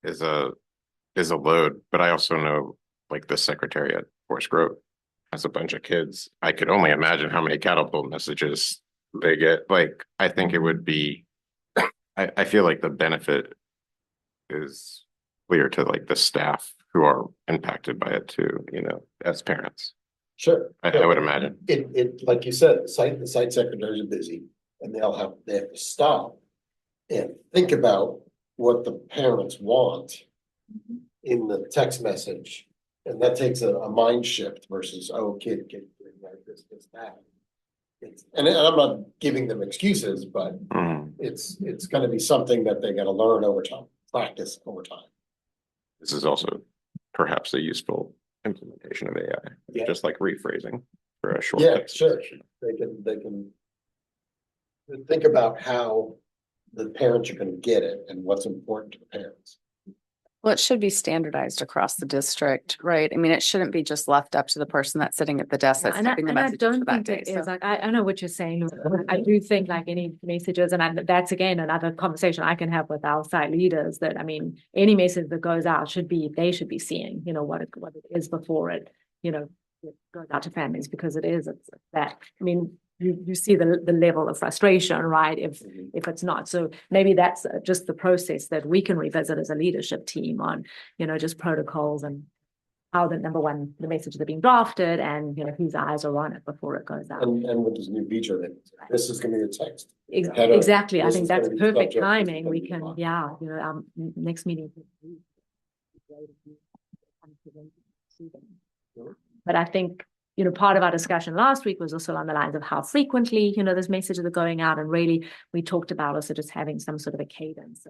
is a load, but I also know like the secretary at Forest Grove has a bunch of kids. I could only imagine how many Catapult messages they get. Like, I think it would be, I feel like the benefit is clear to like the staff who are impacted by it too, as parents. Sure. I would imagine. It, like you said, the site secretaries are busy and they have to stop and think about what the parents want in the text message. And that takes a mind shift versus, oh, kid, like this, that. And I'm not giving them excuses, but it's gonna be something that they gotta learn over time, practice over time. This is also perhaps a useful implementation of AI, Yeah. just like rephrasing for a short. Yeah, text sure. message. They can think about how the parents are gonna get it and what's important to the parents. Well, it should be standardized across the district, right? I mean, it shouldn't be just left up to the person that's sitting at the desk that's typing the And I messages for don't that think day. it is So like, I know what you're saying. I do think like any messages, and that's again, another conversation I can have with our site leaders, that, I mean, any message that goes out they should be seeing, what it is before it, it goes out to families, because it's that, I mean, you see the level of frustration, right? If it's not. So maybe that's just the process that we can revisit as a leadership team on, just protocols and how the messages are being drafted, and, whose eyes are on it before it goes out. And with this new feature that this is gonna be a text. Exactly. I this think is that's gonna be perfect subject, timing. this We is can, gonna be our next meeting. But I think, part of our discussion last week was also along the lines of how frequently, those messages are going out. And really, we talked about also just having some sort of a cadence.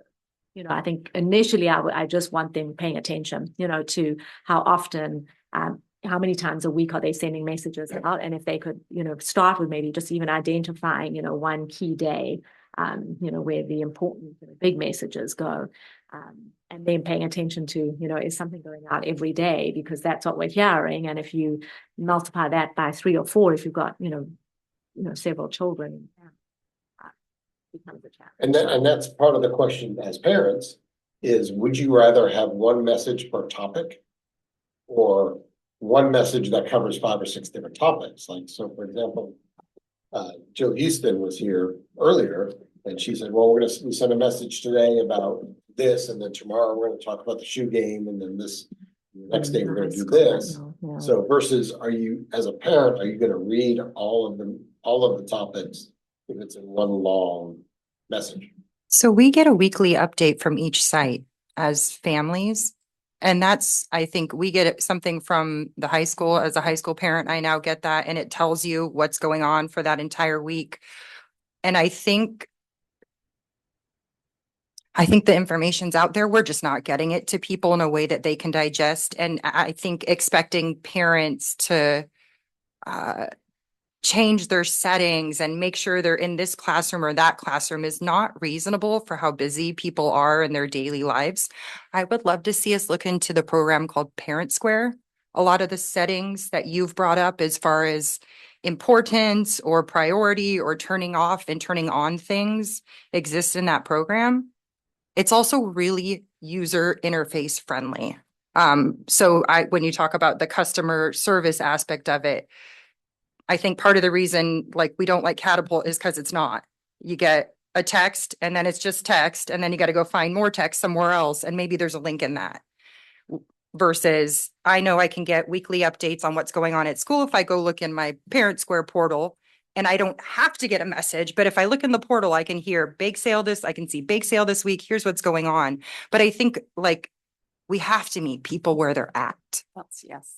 I think initially I just want them paying attention, to how often, how many times a week are they sending messages out? And if they could, start with maybe just even identifying, one key day, where the important big messages go. And then paying attention to, is something going out every day, because that's what we're hearing. And if you multiply that by 3 or 4, if you've got, several children, becomes a challenge. And that's part of the question as parents is, would you rather have one message per topic or one message that covers 5 or 6 different topics? Like, so for example, Jill Houston was here earlier, and she said, well, we sent a message today about this, and then tomorrow we're gonna talk about the shoe game, and then this, next day we're gonna do this. So versus, are you, as a parent, are you gonna read all of the topics if it's in one long message? So we get a weekly update from each site as families. And that's, I think we get something from the high school. As a high school parent, I now get that, and it tells you what's going on for that entire week. And I think the information's out there. We're just not getting it to people in a way that they can digest. And I think expecting parents to change their settings and make sure they're in this classroom or that classroom is not reasonable for how busy people are in their daily lives. I would love to see us look into the program called Parent Square. A lot of the settings that you've brought up as far as importance or priority or turning off and turning on things exist in that program. It's also really user interface friendly. So when you talk about the customer service aspect of it, I think part of the reason like we don't like Catapult is because it's not. You get a text and then it's just text, and then you got to go find more text somewhere else, and maybe there's a link in that. Versus I know I can get weekly updates on what's going on at school if I go look in my Parent Square portal, and I don't have to get a message. But if I look in the portal, I can hear bake sale I can see bake sale this week. Here's what's going on. But I think like we have to meet people where they're at. Yes.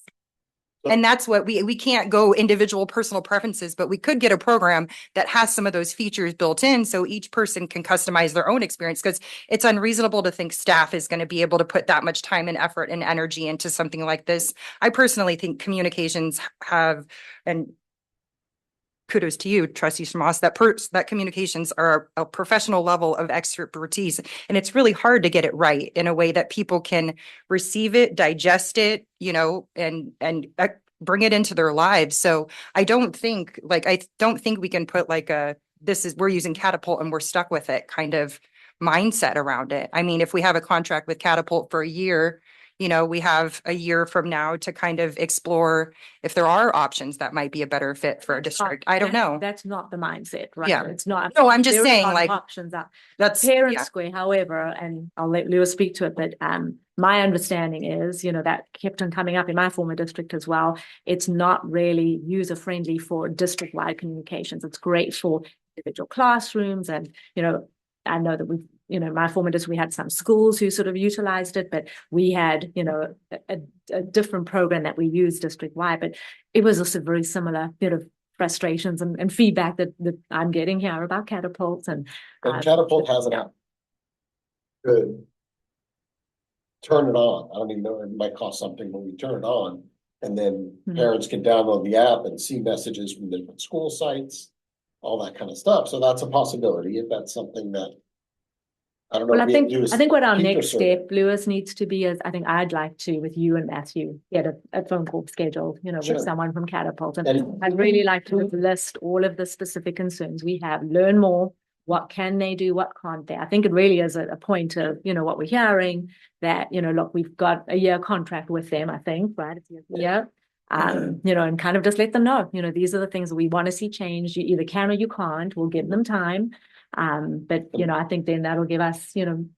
And that's what we can't go individual personal preferences, but we could get a program that has some of those features built in so each person can customize their own experience, because it's unreasonable to think staff is going to be able to put that much time and effort and energy into something like this. I personally think communications have, and kudos to you, Trustee Schmoss, that communications are a professional level of expertise. And it's really hard to get it right in a way that people can receive it, digest it, and bring it into their lives. So I don't think we can put like we're using Catapult and we're stuck with it kind of mindset around it. I mean, if we have a contract with Catapult for a year, we have a year from now to kind of explore if there are options that might be a better fit for a district. I don't know. That's not the mindset, right? Yeah. It's not. No, I'm just there are a saying, lot of like, options out. That's Parent yeah. Square, however, and I'll let Lewis speak to it, but my understanding is, that kept on coming up in my former district as well. It's not really user friendly for district-wide communications. It's great for individual classrooms, and I know that we've, my former district, we had some schools who sort of utilized it, but we had, a different program that we used district-wide, but it was also very similar, frustrations and feedback that I'm getting here about Catapults and Catapult has an app. Good. Turn it on. I don't even know, it might cost something, but we turn it on, and then parents can download the app and see messages from different school sites, all that kind of stuff. So that's a possibility if that's something that I don't know. Well, I think what our teacher next survey. step, Lewis, needs to be is, I think I'd like to, with you and Matthew, get a phone call scheduled, Sure. with someone from Catapult. And And- I'd really like to list all of the specific concerns we have, learn more. What can they do? What can't they? I think it really is a point of, what we're hearing, that, look, we've got a year contract with them, I think, right? It's a year. And kind of just let them know, these are the things that we want to see changed. You either can or you can't. We'll give them time. But I think then that'll give us, some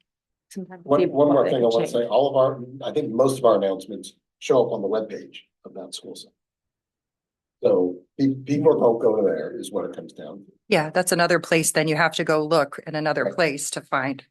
time. One more thing I want to say, I think most of our announcements show up on the webpage of that school site. So people don't go to there is what it comes down to. Yeah, that's another place. Then you have to go look in another place to find.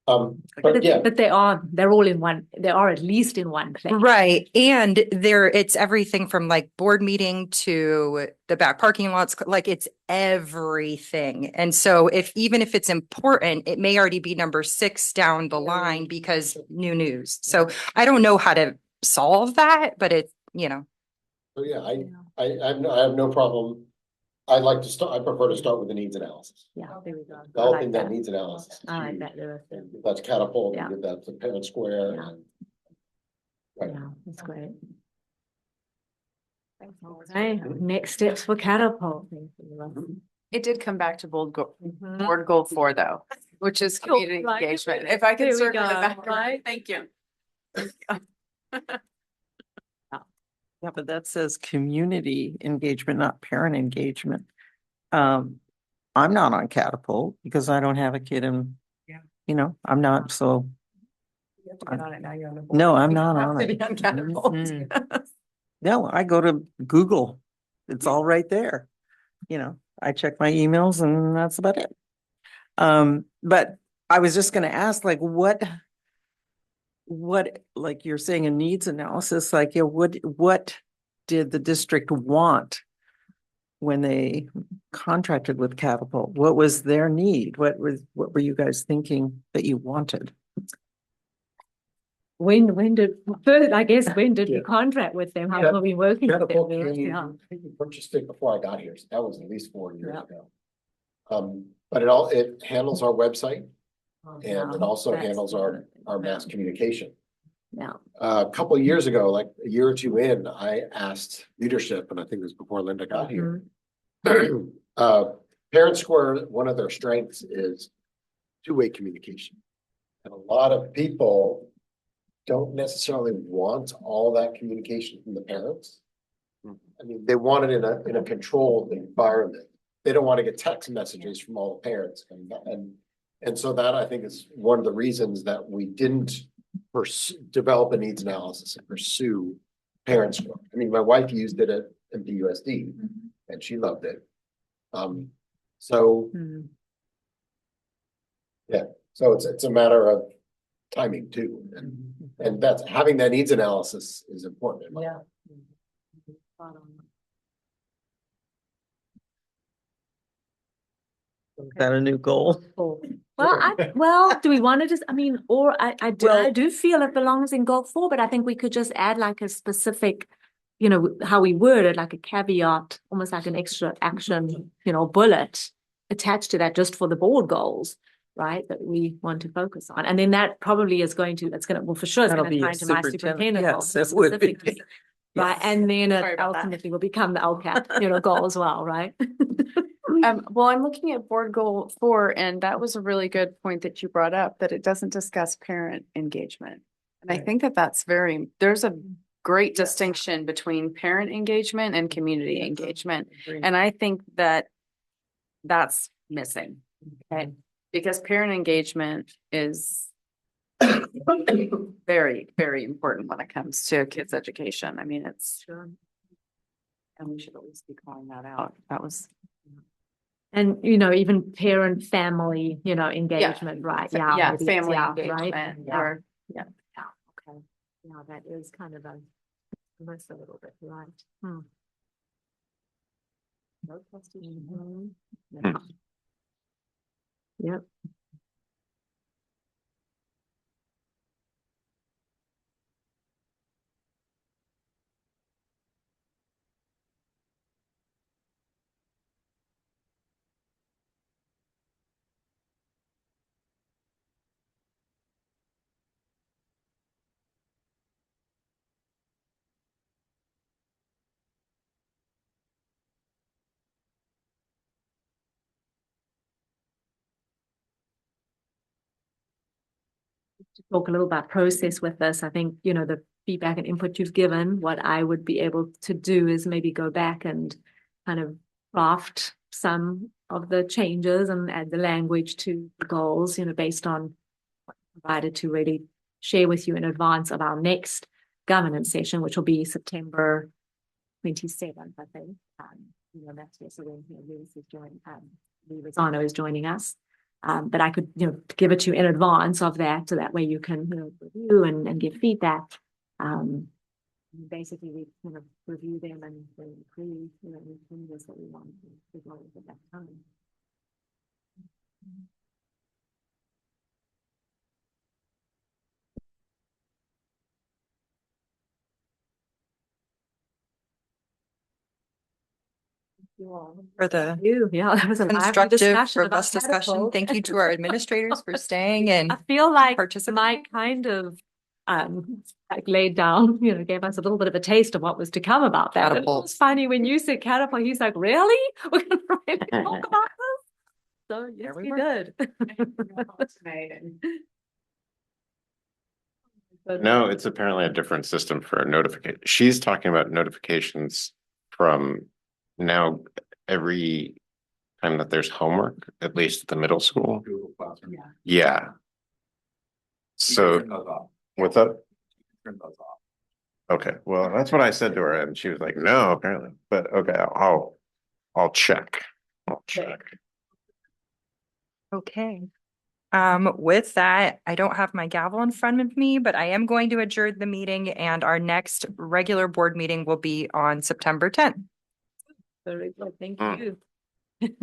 But yeah, But they're all in one, they are at least in one place. Right. And it's everything from like board meeting to the back parking lots, like it's everything. And so even if it's important, it may already be number 6 down the line because new news. So I don't know how to solve that, but so yeah, I have no problem. I prefer to start with the needs analysis. Yeah, there we go. Developing that needs analysis. I like that, Lewis. If that's Catapult, Yeah. if that's the Parent Square. Yeah. Right. Yeah, that's great. Okay, next steps for Catapult. It did come back to board Mhm. goal 4 though, which is Cool, community right. engagement. If I There can we circle it go, back, right? thank you. Yeah, but that says community engagement, not parent engagement. I'm not on Catapult because I don't have a kid in, Yeah. you know, I'm not, so, You have to get on it now, you're on the board. no, I'm You not have on to it. be on Catapult. No, I go to Google. It's all right there. You know, I check my emails and that's about it. But I was just gonna ask, like, like you're saying, a needs analysis, like, yeah, what did the district want when they contracted with Catapult? What was their need? What were you guys thinking that you wanted? When did, first, I guess, when did we Yeah. contract with them? How Yeah. long have we been working with them? Catapult Yeah. came, I think we purchased it before I got here, so that was at least 4 years Yeah. ago. But it handles our website and it also That's handles our mass communication. Yeah. A couple of years ago, like a year or two in, I asked leadership, and I think it was before Linda got here. Parent Square, one of their strengths is two-way communication. And a lot of people don't necessarily want all that communication from the parents. I mean, they want it in a controlled environment. They don't want to get text messages from all the parents. And so that, I think, is one of the reasons that we didn't develop a needs analysis and pursue Parent Square. I mean, my wife used it at PGUSD and she loved it. So yeah, so it's a matter of timing too, and that's having that needs analysis is important. Yeah. Is that a new goal? Well, do we want to just, I mean, or I Well- do feel it belongs in goal 4, but I think we could just add like a specific, you know, how we word it, like a caveat, almost like an extra action, you know, bullet attached to that just for the board goals, right? That we want to focus on. And then that probably is going to, well, for sure, it's That'll going to be tie a into my superintendent yes, goals it would be. specifically. Right, and then Sorry it about that. ultimately will become the LCAP, you know, goal as well, right? Well, I'm looking at board goal 4, and that was a really good point that you brought up, that it doesn't discuss parent engagement. And I think that there's a great distinction between parent engagement and community engagement. And I think that that's missing. Okay, because parent engagement is very, very important when it comes to kids' education. I mean, it's and we should at least be calling that out. That was. And, you know, even parent, family, you know, engagement, right? Yeah. Yeah, maybe it's- family yeah, engagement right? or, Yeah, okay. Yeah, that is kind of almost a little bit, right? No question. Yeah. Yep. To talk a little about process with this, I think, you know, the feedback and input you've given, what I would be able to do is maybe go back and kind of craft some of the changes and add the language to the goals, you know, based on what provided to really share with you in advance of our next governance session, which will be September 27th, I think. You know, that's where Lewis is joining, Lee Rosano is joining us. But I could, you know, give it to you in advance of that, so that way you can, you know, review and give feedback. Basically, we kind of review them and then agree, you know, the changes that we want to go at that time. For the Yeah, that was a lively constructive, discussion about robust discussion. catapult. Thank you to our administrators for staying and I feel like participating. Mike kind of like laid down, you know, gave us a little bit of a taste of what was to come about that. And it Catapult. was funny when you said catapult, he's like, really? We're gonna really talk about this? So yes, we we were. did. No, it's apparently a different system for notification. She's talking about notifications from now every time that there's homework, at least at the middle school. Google Classroom. Yeah. You can So turn those off. what's up? Turn those off. Okay, well, that's what I said to her and she was like, no, apparently, but okay, I'll check. I'll check. Okay. With that, I don't have my gavel in front of me, but I am going to adjourn the meeting and our next regular board meeting will be on September 10th. Very good, thank Mm. you.